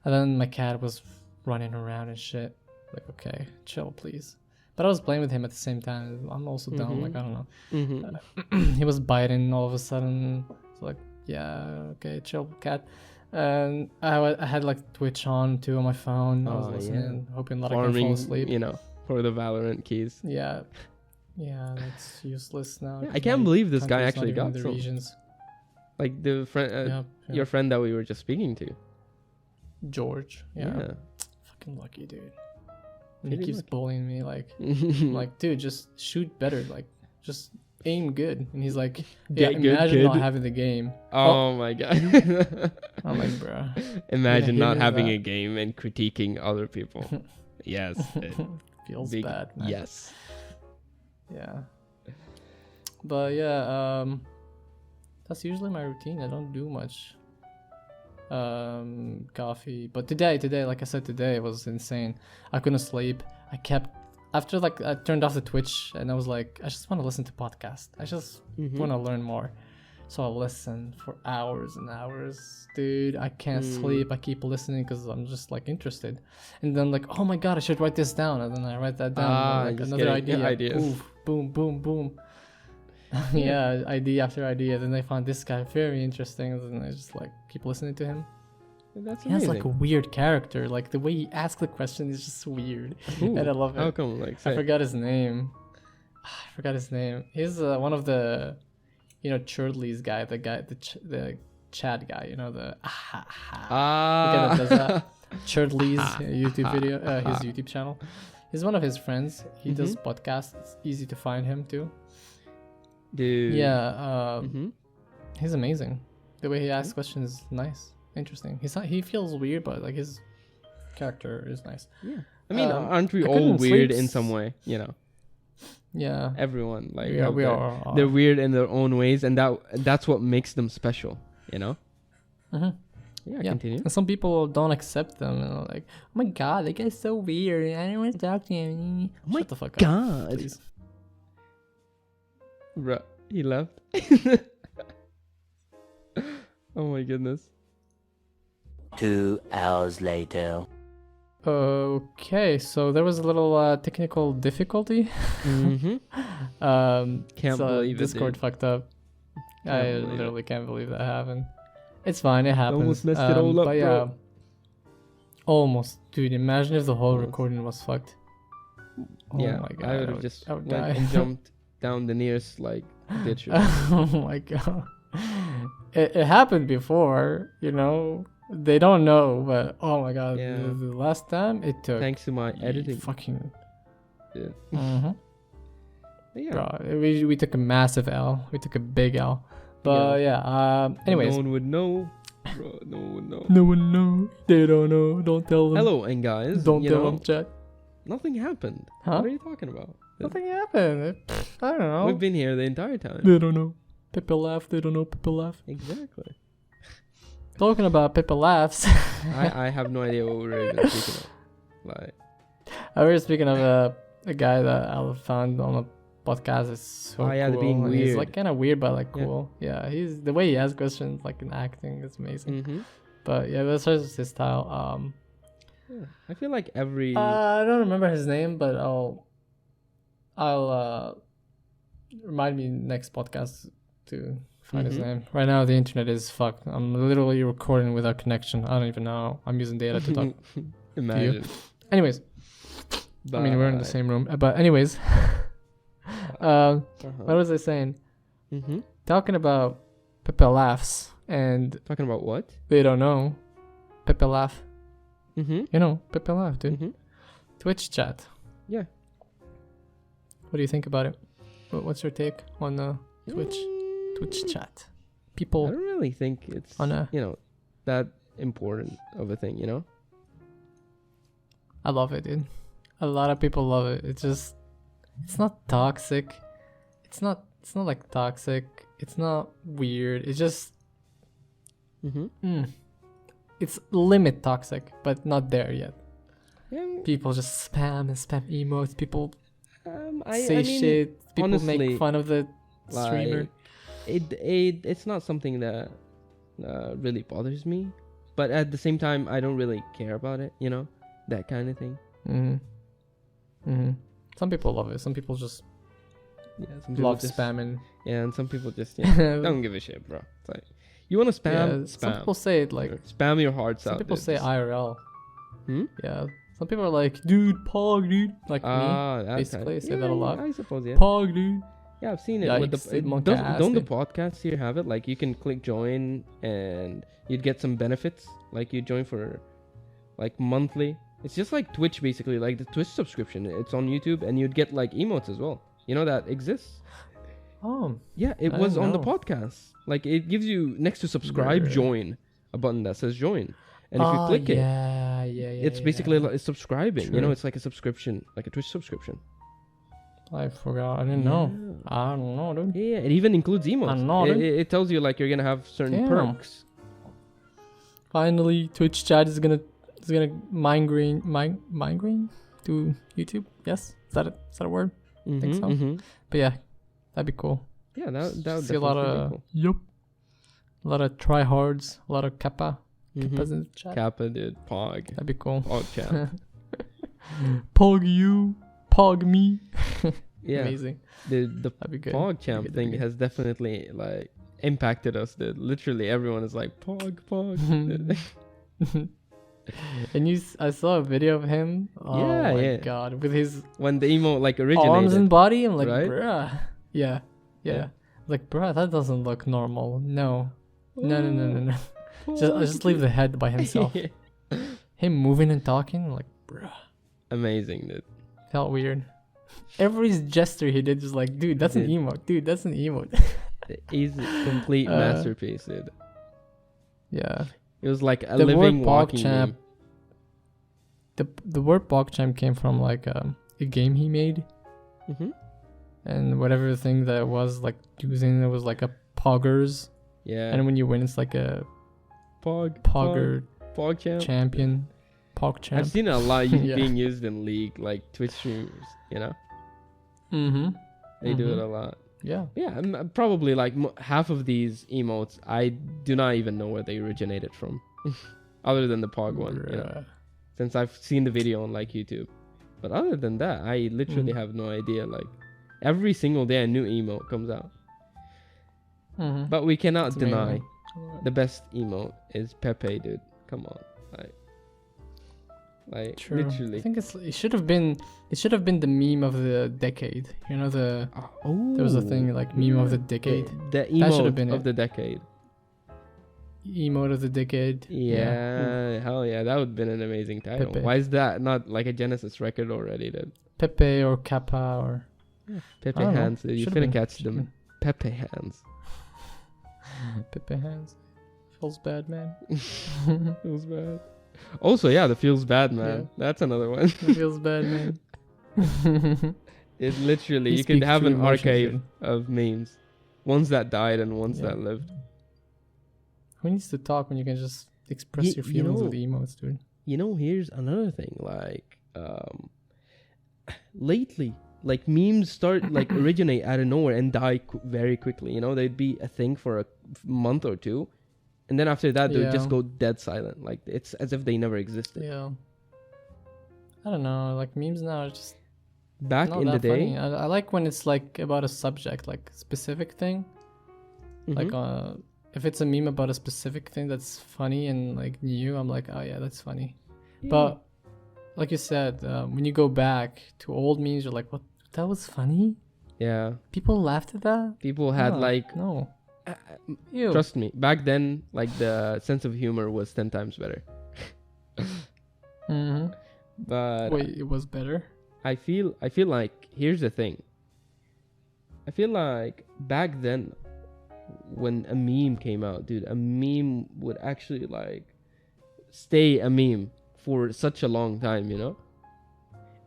And then my cat was running around and shit. Like, okay, chill, please. But I was playing with him at the same time. I'm also down. Like, I don't know. Mm-hmm. He was biting all of a sudden. So like, yeah, okay, chill, cat. And I had like Twitch on too on my phone. I was Oh, listening, hoping that I can fall Farming, asleep. you know, for the Valorant keys. Yeah. Yeah, that's useless now. I can't believe this guy actually got the some. regions. Like the friend, your friend that we were just speaking to. George. Yeah. Fucking lucky, dude. And he Pretty keeps lucky. bullying me like, I'm like, dude, just shoot better. Like, just aim good. And he's like, yeah, Get good, imagine kid. not having the game. Oh my god. I'm like, bro. Imagine Yeah, not having that. a game and critiquing other people. Yes. It Feels bad, man. Yes. Yeah. But yeah, that's usually my routine. I don't do much. Coffee. But today, like I said, today was insane. I couldn't sleep. I kept after like I turned off the Twitch and I was like, I just want to listen to podcasts. I just want to learn more. So I listened for hours and hours, dude. I can't sleep. I keep listening because I'm just like interested. And then like, oh my god, I should write this down. And then I write that down. Like another idea. Ideas. Oof, boom, boom, boom. Yeah, idea after idea. Then I found this guy very interesting. And then I just like keep listening to him. That's He amazing. has like a weird character. Like the way he asks the question is just weird. Ooh, And I love it. How come? Like, I forgot his name. He's one of the, Churdley's guy, the Chad guy, the the guy that does that. Churdley's YouTube video, his YouTube channel. He's one of his friends. He does podcasts. It's easy to find him too. Dude. Yeah. He's amazing. The way he asks questions is nice, interesting. He feels weird, but like his character is nice. Yeah. I mean, aren't we I all couldn't weird sleep in some way? Yeah. Everyone, like, Yeah, we are. they're weird in their own ways, and that's what makes them special. Mm-hmm. Yeah. Continue. And some people don't accept them. And they're like, oh my god, that guy's so weird. I don't want to talk to him. Shut the fuck God. up, please. Bruh, he left. Oh my goodness. 2 hours later. Okay, so there was a little technical difficulty. Can't believe it, Discord dude. fucked up. Can't I believe literally can't believe that happened. It's fine, it happens. Almost messed it all up, but bro. Almost, dude. Imagine if the whole recording was fucked. Oh Yeah, my god, I would have just went went and jumped down the nearest ditch. Oh my god, it happened before. They don't know, but oh my god, Yeah. the last time it took. Thanks to my editing. Fucking. Yeah. Bro, we took a massive L. We took a big L. But anyways. No one would know. Bro, no one would know. No one knows. They don't know. Don't tell them. Hello, and guys. Don't tell them, chat. Nothing happened. Huh? What are you talking about? Nothing happened. I don't know. We've been here the entire time. They don't know. People laugh. They don't know. People laugh. Exactly. Talking about people laughs. I have no idea what we were even speaking of. Like, I was speaking of a guy that I found on a podcast. It's so cool. the being and he's weird. like kind of weird, but like cool. Yeah, he's the way he asks questions, like in acting, is amazing. But yeah, that's just his style. Yeah. I feel like every. I don't remember his name, but I'll remind me next podcast to find his name. Right now the internet is fucked. I'm literally recording without connection. I don't even know. I'm using data to talk. Imagine. Anyways, I mean we're in the same room. But anyways, what was I saying? Talking about Pepe laughs and Talking about what? they don't know. Pepe laugh. Mm-hmm. Pepe laugh, dude. Twitch chat. Yeah. What do you think about it? What's your take on Twitch chat? I People don't really think it's that important of a thing. I love it, dude. A lot of people love it. It's not toxic. It's not like toxic. It's not weird. It's just it's limit toxic, but not there yet. Yeah. People just spam emotes. People I say mean, shit. People honestly, make fun of the streamer. It's not something that really bothers me, but at the same time I don't really care about it, that kind of thing. Some people love it. Some people just some people love spamming. Yeah, and some people just don't give a shit, bro. It's like, you want to spam? Some people say it like spam your hearts some out. people dude. say IRL. Hmm? Yeah, Some people are like, dude, Pog, dude. Like me, That basically, I say that a yeah, lot. I suppose, yeah. Pog, dude. Yeah, I've seen it. Yikes, With dude, monkey ass, don't the dude. podcasts here have it? Like, you can click join and you'd get some benefits. Like, you join for like monthly. It's just like Twitch, basically, like the Twitch subscription. It's on YouTube, and you'd get like emotes as well. You know that exists. Oh, Yeah, it I was didn't on the know. podcast. Like, it gives you next to subscribe, Right. join, a button that says join, and if you click it, it's basically like subscribing. You know, True. it's like a subscription, like a Twitch subscription. I forgot. I didn't know. I don't know, dude. Yeah, it even includes emotes. know, dude. It tells you like you're gonna have certain Damn. perks. Finally, Twitch chat is gonna migrate to YouTube. Yes, is that a word? Think so. Mm-hmm. But yeah, that'd be cool. Yeah, that would See a lot definitely of be cool. yup, a lot of tryhards, a lot of kappas Mhm. in the chat. Kappa, dude. Pog. That'd be cool. Pog champ. Pog you, pog me. Yeah. Amazing. The That'd be good. Pog champ That'd be thing good. has definitely like impacted us, dude. Literally everyone is like Pog. And I saw a video of him. Oh Yeah, my yeah. god, with his When the emo like originated. arms and body. I'm like, right? bruh. Yeah. Yeah. Like, bruh, that doesn't look normal. No. No. Just leave the head by himself. Him moving and talking, like, bruh. Amazing, dude. Felt weird. Every gesture he did was like, dude, that's an Dude. emote. Dude, that's an emote. He's a complete masterpiece, dude. Yeah. It was like a The living word walking PogChamp, meme. the word PogChamp came from like a game he made, Mm-hmm. and whatever thing that was like using it was like a poggers, Yeah. and when you win, it's like a Pog champ. champion, PogChamp. I've seen it a lot Yeah. being used in League, like Twitch streamers. You know, Mm-hmm. they do it a lot. Yeah. Yeah, probably like half of these emotes, I do not even know where they originated from, other than the Pog one. You know, Bruh. since I've seen the video on like YouTube, but other than that, I literally Mhm. have no idea. Like every single day, a new emote comes out. Mhm. But we cannot It's deny amazing. the best emote is Pepe, dude. Come on, like True. literally. I think it should have been the meme of the decade. You know, there was a thing like meme of the decade. The That should have emote been of it. the decade. Emote of the decade. Yeah, hell yeah, that would have been an amazing title. Pepe. Why is that not like a Genesis record already? Then Pepe or Kappa or Pepe I don't know. hands, dude. You Should've finna been, catch should've them. Pepe hands. Pepe hands. Feels bad, man. Feels bad. Also, yeah, the feels bad, man. Yeah. That's another one. Feels bad, man. It's literally He you could speaks have true an emotions, archive dude. of memes, ones that died and ones Yeah. that lived. Who needs to talk when you can just express Ye- your you feelings know- with emotes, dude? You know, here's another thing. Like, lately, like memes start like originate out of nowhere and die very quickly. You know, they'd be a thing for a month or two, and then after that, they'd just Yeah. go dead silent. Like it's as if they never existed. Yeah. I don't know. Like memes now are just Back not in the that day, funny. I like when it's like about a subject, like specific thing. Like mhm. if it's a meme about a specific thing that's funny and like new, I'm like, oh yeah, that's funny. Yeah. But like you said, when you go back to old memes, you're like, what? That was funny? Yeah, People laughed at that? people had Ah, like no. Ew. trust me, back then, like the sense of humor was 10 times better. Mm-hmm. But Wait, it was better? I feel like here's the thing. I feel like back then, when a meme came out, dude, a meme would actually like stay a meme for such a long time, you know.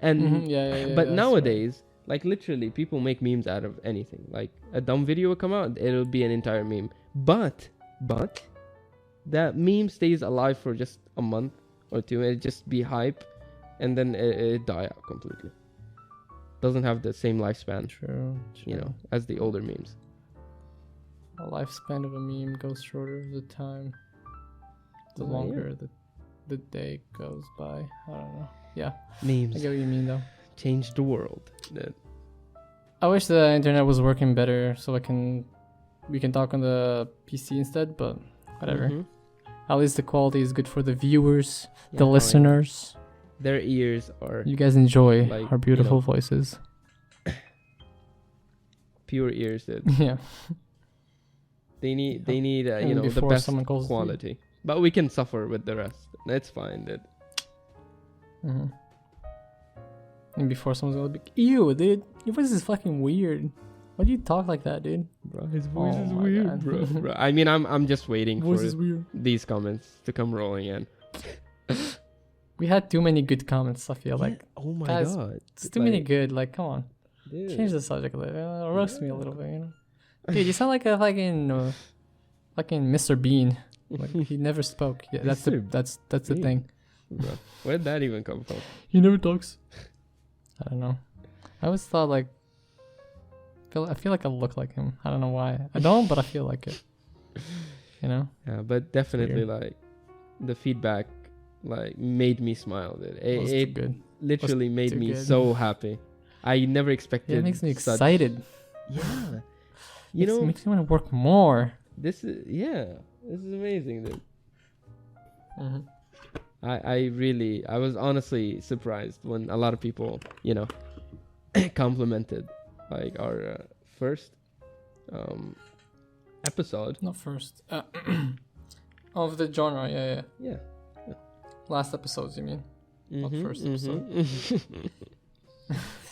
And Mhm, yeah, but that's right. nowadays, like literally, people make memes out of anything. Like a dumb video will come out, it'll be an entire meme. But that meme stays alive for just a month or two, and it just be hype, and then it die out completely. Doesn't have the same lifespan, True. you know, as the older memes. The lifespan of a meme goes shorter the time. The Yeah. longer the day goes by. I don't know. Yeah, I Memes get what you mean though. changed the world. I wish the internet was working better so we can talk on the PC instead, but whatever. Mhm. At least the quality is good for the viewers, Yeah, the hell yeah. listeners. their ears are You guys enjoy like, our beautiful voices. pure ears, dude. Yeah. They need the And best before someone calls quality. But we can suffer with the rest. That's fine, dude. Mm-hmm. And before someone's gonna be, ew, dude, your voice is fucking weird. Why do you talk like that, dude? Bro, his voice is my weird, God. bro. I mean, I'm just waiting Voice for is weird. these comments to come rolling in. We had too many good comments, I feel like. Oh my Guys, god. It's too many good, like, come on. Dude. Change the subject a little. Roast me a little bit, you know? Dude, you sound like a fucking Mr. Bean. Like, he never spoke. Yeah, that's the thing. Bro, where did that even come from? He never talks. I don't know. I always thought like I feel like I look like him. I don't know why. I don't, but I feel like it. You know? Yeah, but definitely like the feedback like made me smile. It good. literally made me good. so happy. I never expected. Yeah, it makes me excited. Yeah. Makes me want to work more. This is amazing, dude. Mm-hmm. I was honestly surprised when a lot of people, complimented like our first episode. Not first. Of the genre, Yeah. Last episodes, you mean? Not first episode.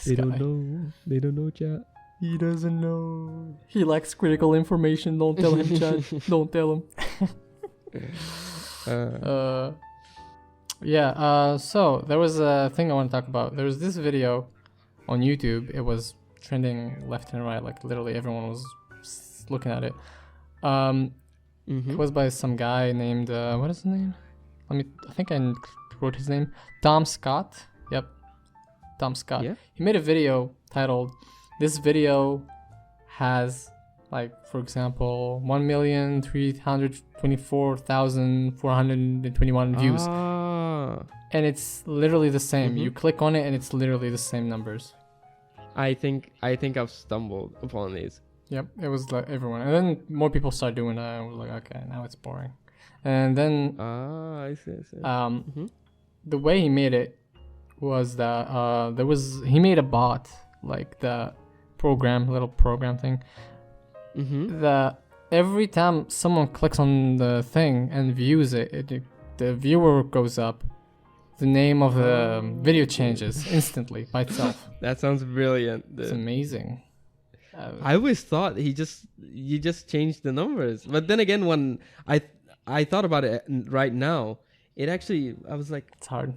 They don't know. They don't know, chat. He doesn't know. He lacks critical information. Don't tell him, chat. Don't tell him. So there was a thing I want to talk about. There was this video on YouTube. It was trending left and right. Like literally everyone was looking at it. It was by some guy named what is his name? I think I wrote his name. Tom Scott. Yep. Tom Scott. Yeah. He made a video titled, "This video has, like, for example, 1,324,421 views." And it's literally the same. You click on it and it's literally the same numbers. I think I've stumbled upon these. Yep, it was like everyone. And then more people started doing that and I was like, okay, now it's boring. And then I see. the way he made it was that he made a bot, like the little program thing. That every time someone clicks on the thing and views it, the viewer goes up. The name of the video changes instantly by itself. That sounds brilliant, dude. It's amazing. I always thought you just changed the numbers, but then again, when I thought about it right now, it actually, I was like, it's hard.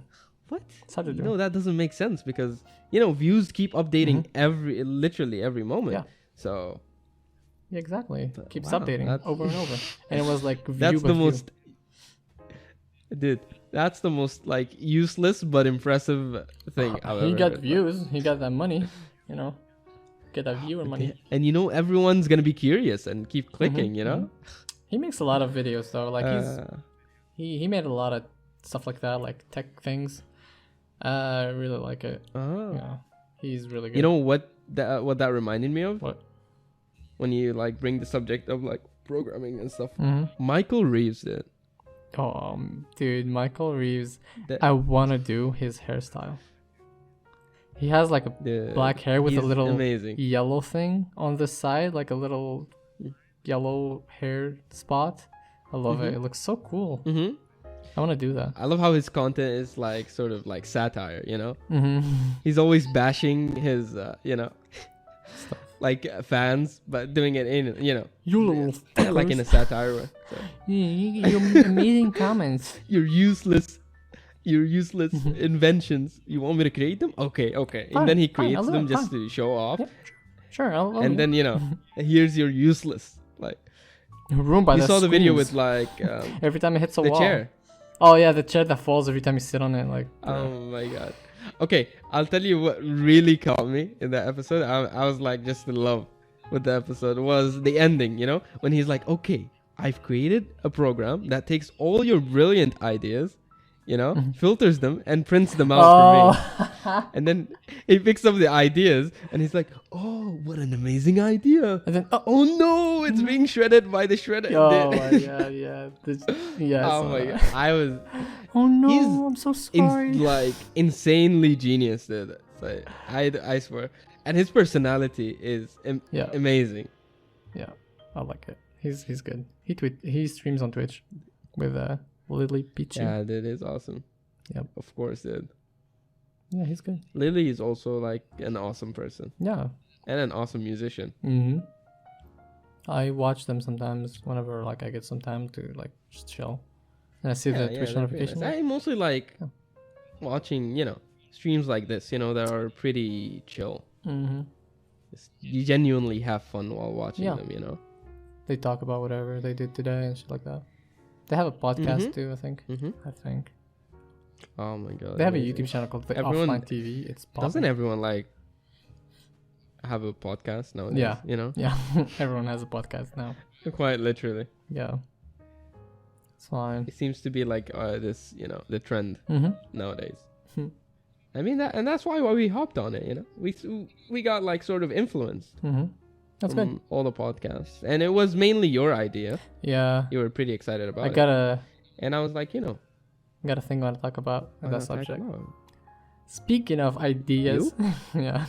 What? It's hard to do. No, that doesn't make sense because views keep updating literally every moment. Yeah. So. Yeah, exactly. Keeps updating over and over, and it was like that's the most. Dude, that's the most like useless but impressive thing I've ever He got heard. views. He got that money. Get that viewer money. And everyone's gonna be curious and keep clicking. He makes a lot of videos though. Like he made a lot of stuff like that, like tech things. I really like it. He's really good. You know what that reminded me of? What? When you like bring the subject of like programming and stuff. Michael Reeves did. Oh, dude, Michael Reeves. I want to do his hairstyle. He has like a black hair with a little yellow thing on the side, like a little yellow hair spot. I love it. It looks so cool. I want to do that. I love how his content is like sort of like satire, He's always bashing his, stuff. Like fans, but doing it in, you little like in a satire way. So. Your amazing comments. Your useless inventions. You want me to create them? Okay. Fine, and then he creates them just to show off. Yep. Sure. And then here's your useless. Like ruined by you the saw the video screens. with like every time it hits a the wall. chair. Oh yeah, the chair that falls every time you sit on it. Like. Oh my god. Okay, I'll tell you what really caught me in that episode. I was like just in love with the episode. Was the ending, when he's like, okay, I've created a program that takes all your brilliant ideas filters them and prints them out for me. Oh. And then he picks up the ideas and he's like, oh, what an amazing idea. And then, Oh no, it's being shredded by the shredder. oh my god, yeah. Yeah. Oh my god. I was Oh no, He's I'm so sorry. like insanely genius, dude. It's like, I swear. And his personality is amazing. Yeah, I like it. He's good. He streams on Twitch with Lily Peachy. Yeah, that is awesome. Yep. Of course, dude. Yeah, he's good. Lily is also like an awesome person. Yeah. And an awesome musician. Mm-hmm. I watch them sometimes whenever like I get some time to like just chill. And I see the Twitch notification. Nice. I mostly like watching, streams like this, that are pretty chill. Mm-hmm. You genuinely have fun while watching them, They talk about whatever they did today and shit like that. They have a podcast too, I think. Mm-hmm. I think. Oh my god. They have a YouTube channel called Offline TV. It's popping. Doesn't everyone like have a podcast nowadays? Yeah. Yeah. Everyone has a podcast now. Quite literally. Yeah. It's fine. It seems to be like this, the trend nowadays. Hmm. I mean that's why we hopped on it, We got like sort of influenced. Mm-hmm. That's from good. all the podcasts, and it was mainly your idea. Yeah. You were pretty excited about it. And I was like, got a thing I want to talk about on that subject. About. Speaking of ideas, yeah.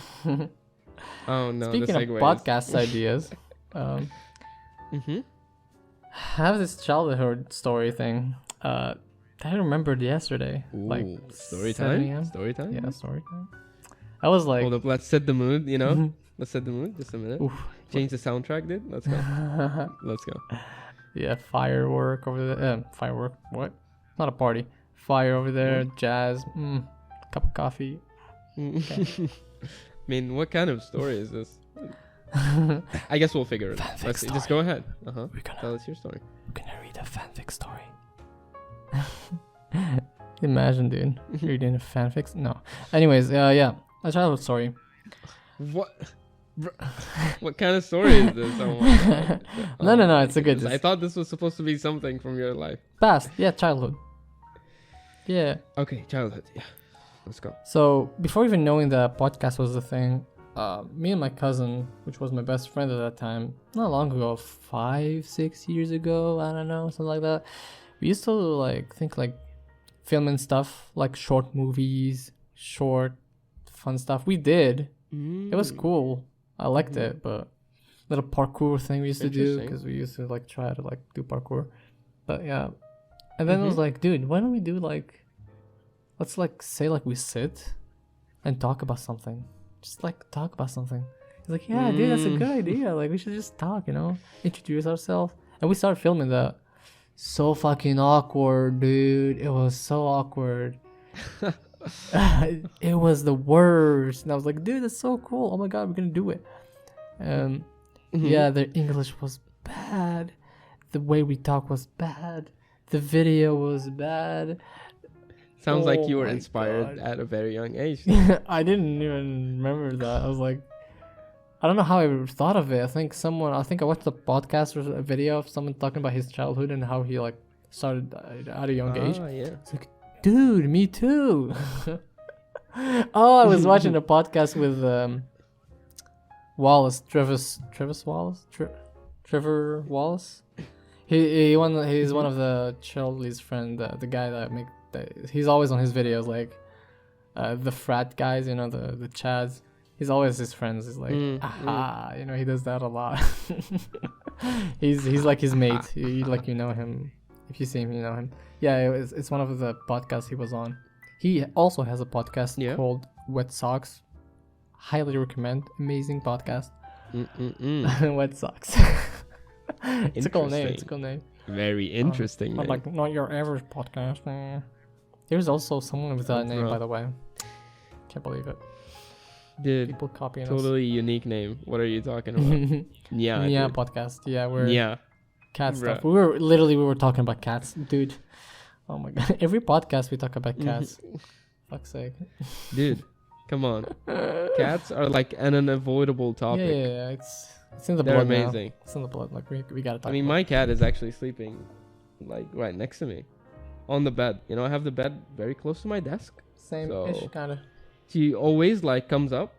Oh no. Speaking of podcast ideas, I have this childhood story thing. I remembered yesterday. Ooh, like story 7 time. a.m. Story time. Yeah, story time. I was like, hold up. Let's set the mood. Let's set the mood. Just a minute. Oof. Change the soundtrack, dude. Let's go. Let's go. Yeah, firework over there. Firework. What? Not a party. Fire over there. Jazz. Cup of coffee. Okay. I mean, what kind of story is this? I guess we'll figure it out. Let's see. Just go ahead. Tell us your story. We're gonna read a fanfic story. Imagine, dude, reading a fanfic. No. Anyways, yeah, a childhood story. What? What kind of story is this? Oh my God. No, it's a good. I thought this was supposed to be something from your life. Past, yeah, childhood. Yeah. Okay, childhood. Yeah, let's go. So before even knowing that podcast was the thing, me and my cousin, which was my best friend at that time, not long ago, 5-6 years ago, I don't know, something like that. We used to think filming stuff, like short movies, short fun stuff. We did. It was cool. I liked it, but little parkour thing we used to do because we used to try to do parkour. But yeah, and then I was like, dude, why don't we do let's say we sit and talk about something. Just talk about something. He's like, yeah, dude, that's a good idea. We should just talk, introduce ourselves. And we started filming that. So fucking awkward, dude. It was so awkward. It was the worst. And I was like, dude, that's so cool. Oh my god, we're gonna do it. Yeah, their English was bad. The way we talk was bad. The video was bad. Sounds like you were inspired at a very young age. I didn't even remember that. I was like, I don't know how I thought of it. I think I watched a podcast or a video of someone talking about his childhood and how he started at a young age. Yeah. It's like, dude, me too. Oh, I was watching a podcast with Wallace, Trevor Wallace. He's one of the Charlie's friend, the guy he's always on his videos, the frat guys, the Chads. He's always his friends. He's like, he does that a lot. he's like his mate. You know him. If you see him, you know him. Yeah, it's one of the podcasts he was on. He also has a podcast called Wet Socks. Highly recommend. Amazing podcast. Wet Socks. It's a cool name. Very interesting. Not your average podcast. There's also someone with that name, by the way. Can't believe it. Dude, people copying totally us. Unique name. What are you talking about? Yeah, podcast. Yeah, we're cat stuff. Bruh. We were talking about cats, dude. Oh my god, every podcast we talk about cats. Fuck's sake, dude. Come on, cats are an unavoidable topic. Yeah, it's in the They're blood. amazing. Now. It's in the blood. We gotta talk. I mean, my cat is actually sleeping right next to me. on the bed. You know, I have the bed very close to my desk. Same-ish, So kind of. she always like comes up,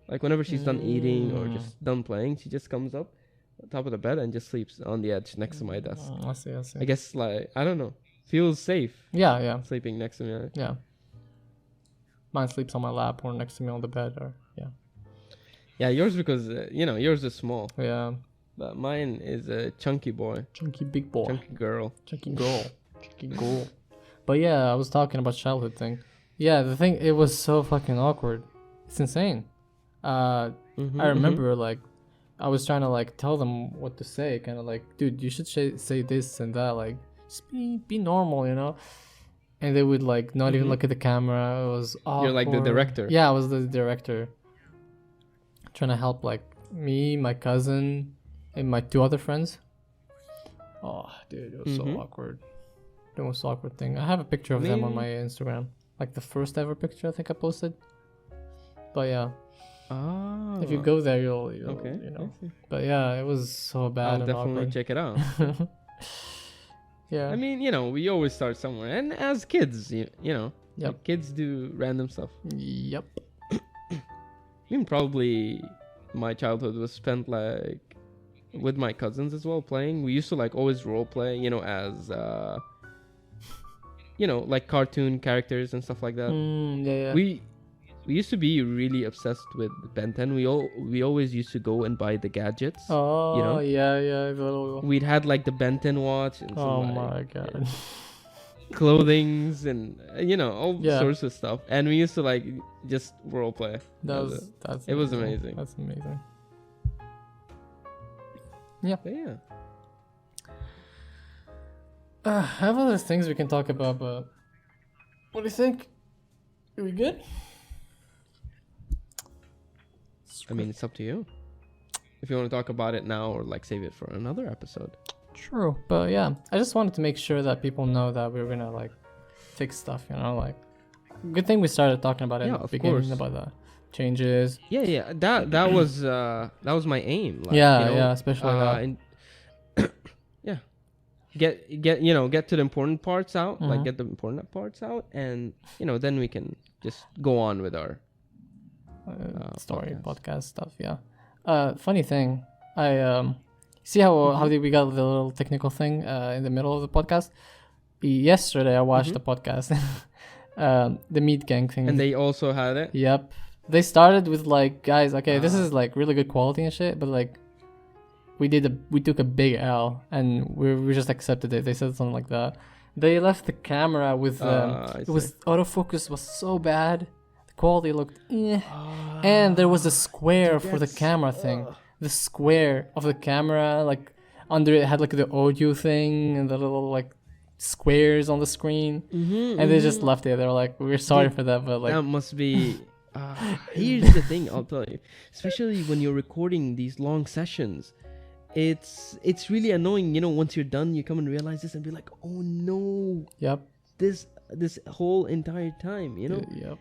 like whenever she's done eating or just done playing, she just comes up on top of the bed and just sleeps on the edge next to my desk. I see. I guess like I don't know, feels safe Yeah. sleeping next to me. Yeah. Mine sleeps on my lap or next to me on the bed, or Yeah, yours because yours is small, yeah. but mine is a chunky boy, Chunky big boy. chunky girl. Chunky girl. Chunky girl. But yeah, I was talking about childhood thing. Yeah, the thing, it was so fucking awkward. It's insane. I remember like I was trying to like tell them what to say, kind of like, dude, you should say this and that, like just be normal, you know. And they would like not even look at the camera. It was awkward. You're like the director. Yeah, I was the director. Trying to help like me, my cousin, and my 2 other friends. Oh, dude, it was so awkward. The most awkward thing. I have a picture of them on my Instagram. Like the first ever picture I think I posted. But yeah. Ah. If you go there, you'll okay. you know. But yeah, it was so bad. I'll definitely check it out. Yeah. I mean, we always start somewhere, and as kids, you know, like, kids do random stuff. Yep. Even probably my childhood was spent like with my cousins as well, playing. We used to like always role play, as like cartoon characters and stuff like that. Yeah. We used to be really obsessed with Ben 10. We always used to go and buy the gadgets. Oh, yeah. The little... We'd had like the Ben 10 watch and some, my god. clothings and all sorts of stuff, and we used to like just role play. It was amazing. That's amazing. Yeah. But yeah. I have other things we can talk about, but what do you think? Are we good? I mean, it's up to you. If you want to talk about it now or like save it for another episode. True, but yeah, I just wanted to make sure that people know that we're gonna like fix stuff, like good thing we started talking about it at the beginning about the changes. Yeah, that was my aim. Like, especially get to the important parts out, like get the important parts out, and then we can just go on with our story podcast stuff. Yeah. Funny thing, I see how we got the little technical thing in the middle of the podcast. Yesterday I watched the podcast, the Meat Gang thing, and they also had it. Yep, they started with like, guys, okay, this is like really good quality and shit, but like we took a big L and we just accepted it. They said something like that. They left the camera with it was autofocus was so bad, the quality looked and there was a square for the camera thing. The square of the camera, like under it had like the audio thing and the little like squares on the screen, and they just left it. They were like, "We're sorry for that," but like that must be. Here's the thing, I'll tell you. Especially when you're recording these long sessions, it's really annoying. Once you're done, you come and realize this and be like, "Oh no!" Yep. This whole entire time, Yep.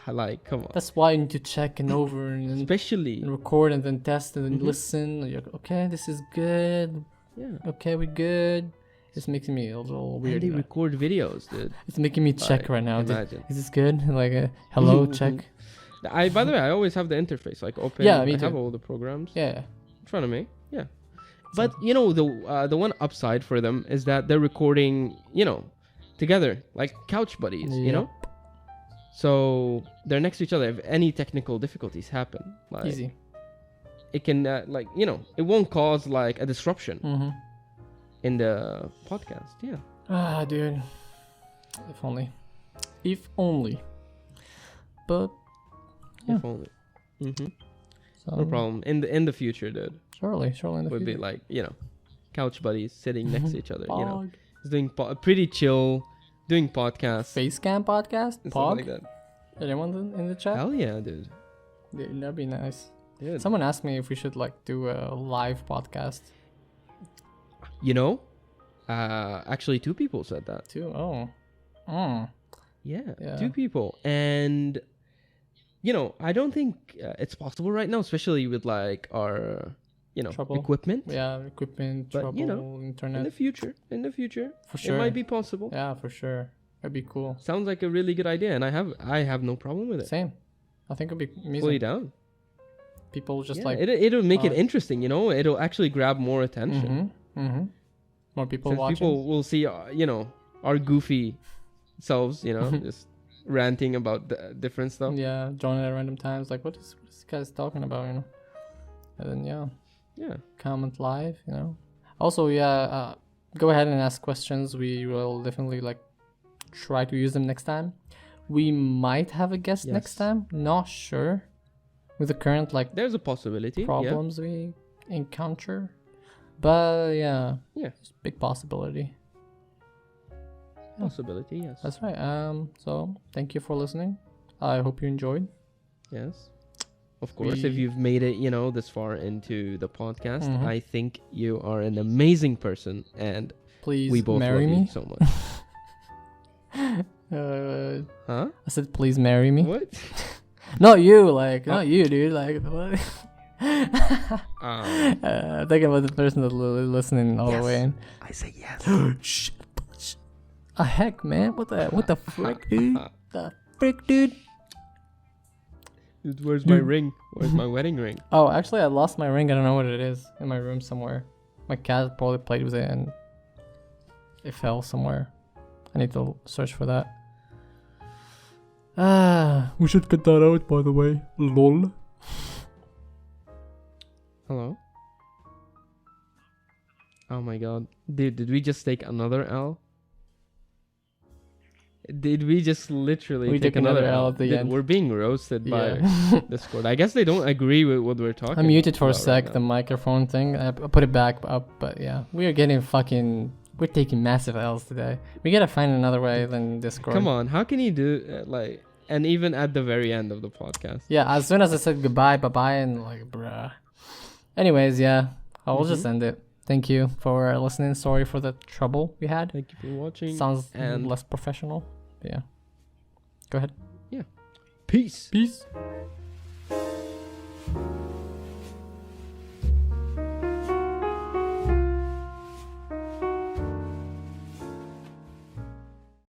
Like, come on. That's why you need to check and over and especially and record and then test and then listen. You're like, okay, this is good. Yeah. Okay, we're good. It's making me a little weird. And they record videos, dude. It's making me check right now. Imagine. Is this good? Like, hello, check. By the way, I always have the interface like open. Yeah, me I too. have all the programs. Yeah. In front of me. Yeah. But the one upside for them is that they're recording, together like couch buddies. So they're next to each other. If any technical difficulties happen, like, easy. It can it won't cause like a disruption in the podcast. Yeah. Dude. If only. But if only. So, no problem. In the future, dude. Surely in the future. Would be like couch buddies sitting next to each other. It's doing pretty chill. Doing podcasts. Facecam podcast? Like that. Anyone in the chat? Hell yeah, dude. That'd be nice. Dude. Someone asked me if we should like do a live podcast. Actually 2 people said that. 2? Oh. Yeah, 2 people. And, I don't think it's possible right now, especially with like our, trouble. equipment. Yeah, equipment, But, trouble, In internet. the future, For sure. it might be possible. Yeah, for sure. That'd be cool. Sounds like a really good idea, and I have no problem with it. Same. I think it'd be amazing. Fully down. People just it'll make it interesting. It'll actually grab more attention. More people Since watching. people will see, our goofy selves, just ranting about different stuff. Yeah, join at random times. Like, what is this guy's talking about? And then comment live. Also, go ahead and ask questions. We will definitely try to use them next time. We might have a guest next time. Not sure. With the current there's a possibility problems we encounter, but it's a big possibility. Possibility, yes. That's right. So thank you for listening. I hope you enjoyed. Yes. Of course, if you've made it, this far into the podcast, I think you are an amazing person, and please we both marry love me you so much. I said, please marry me. What? Not you, not you, dude. What? Thinking about the person that's listening all the way in. I say yes. Shit. Heck, man. What the frick, dude? The frick, dude? Where's my ring? Where's my wedding ring? Oh, actually, I lost my ring. I don't know what it is. In my room somewhere. My cat probably played with it and it fell somewhere. I need to search for that. We should cut that out, by the way. LOL. Hello? Oh my god. Dude, did we just take another L? Did we just literally take another L at the end? We're being roasted by Discord. I guess they don't agree with what we're talking about. I muted for a sec right the microphone thing. I put it back up, but we are getting we're taking massive L's today. We gotta find another way than Discord. Come on, how can you do and even at the very end of the podcast? Yeah, as soon as I said goodbye, bye-bye, and bruh. Anyways, I'll just end it. Thank you for listening. Sorry for the trouble we had. Thank you for watching. Sounds less professional. But go ahead. Peace. Peace.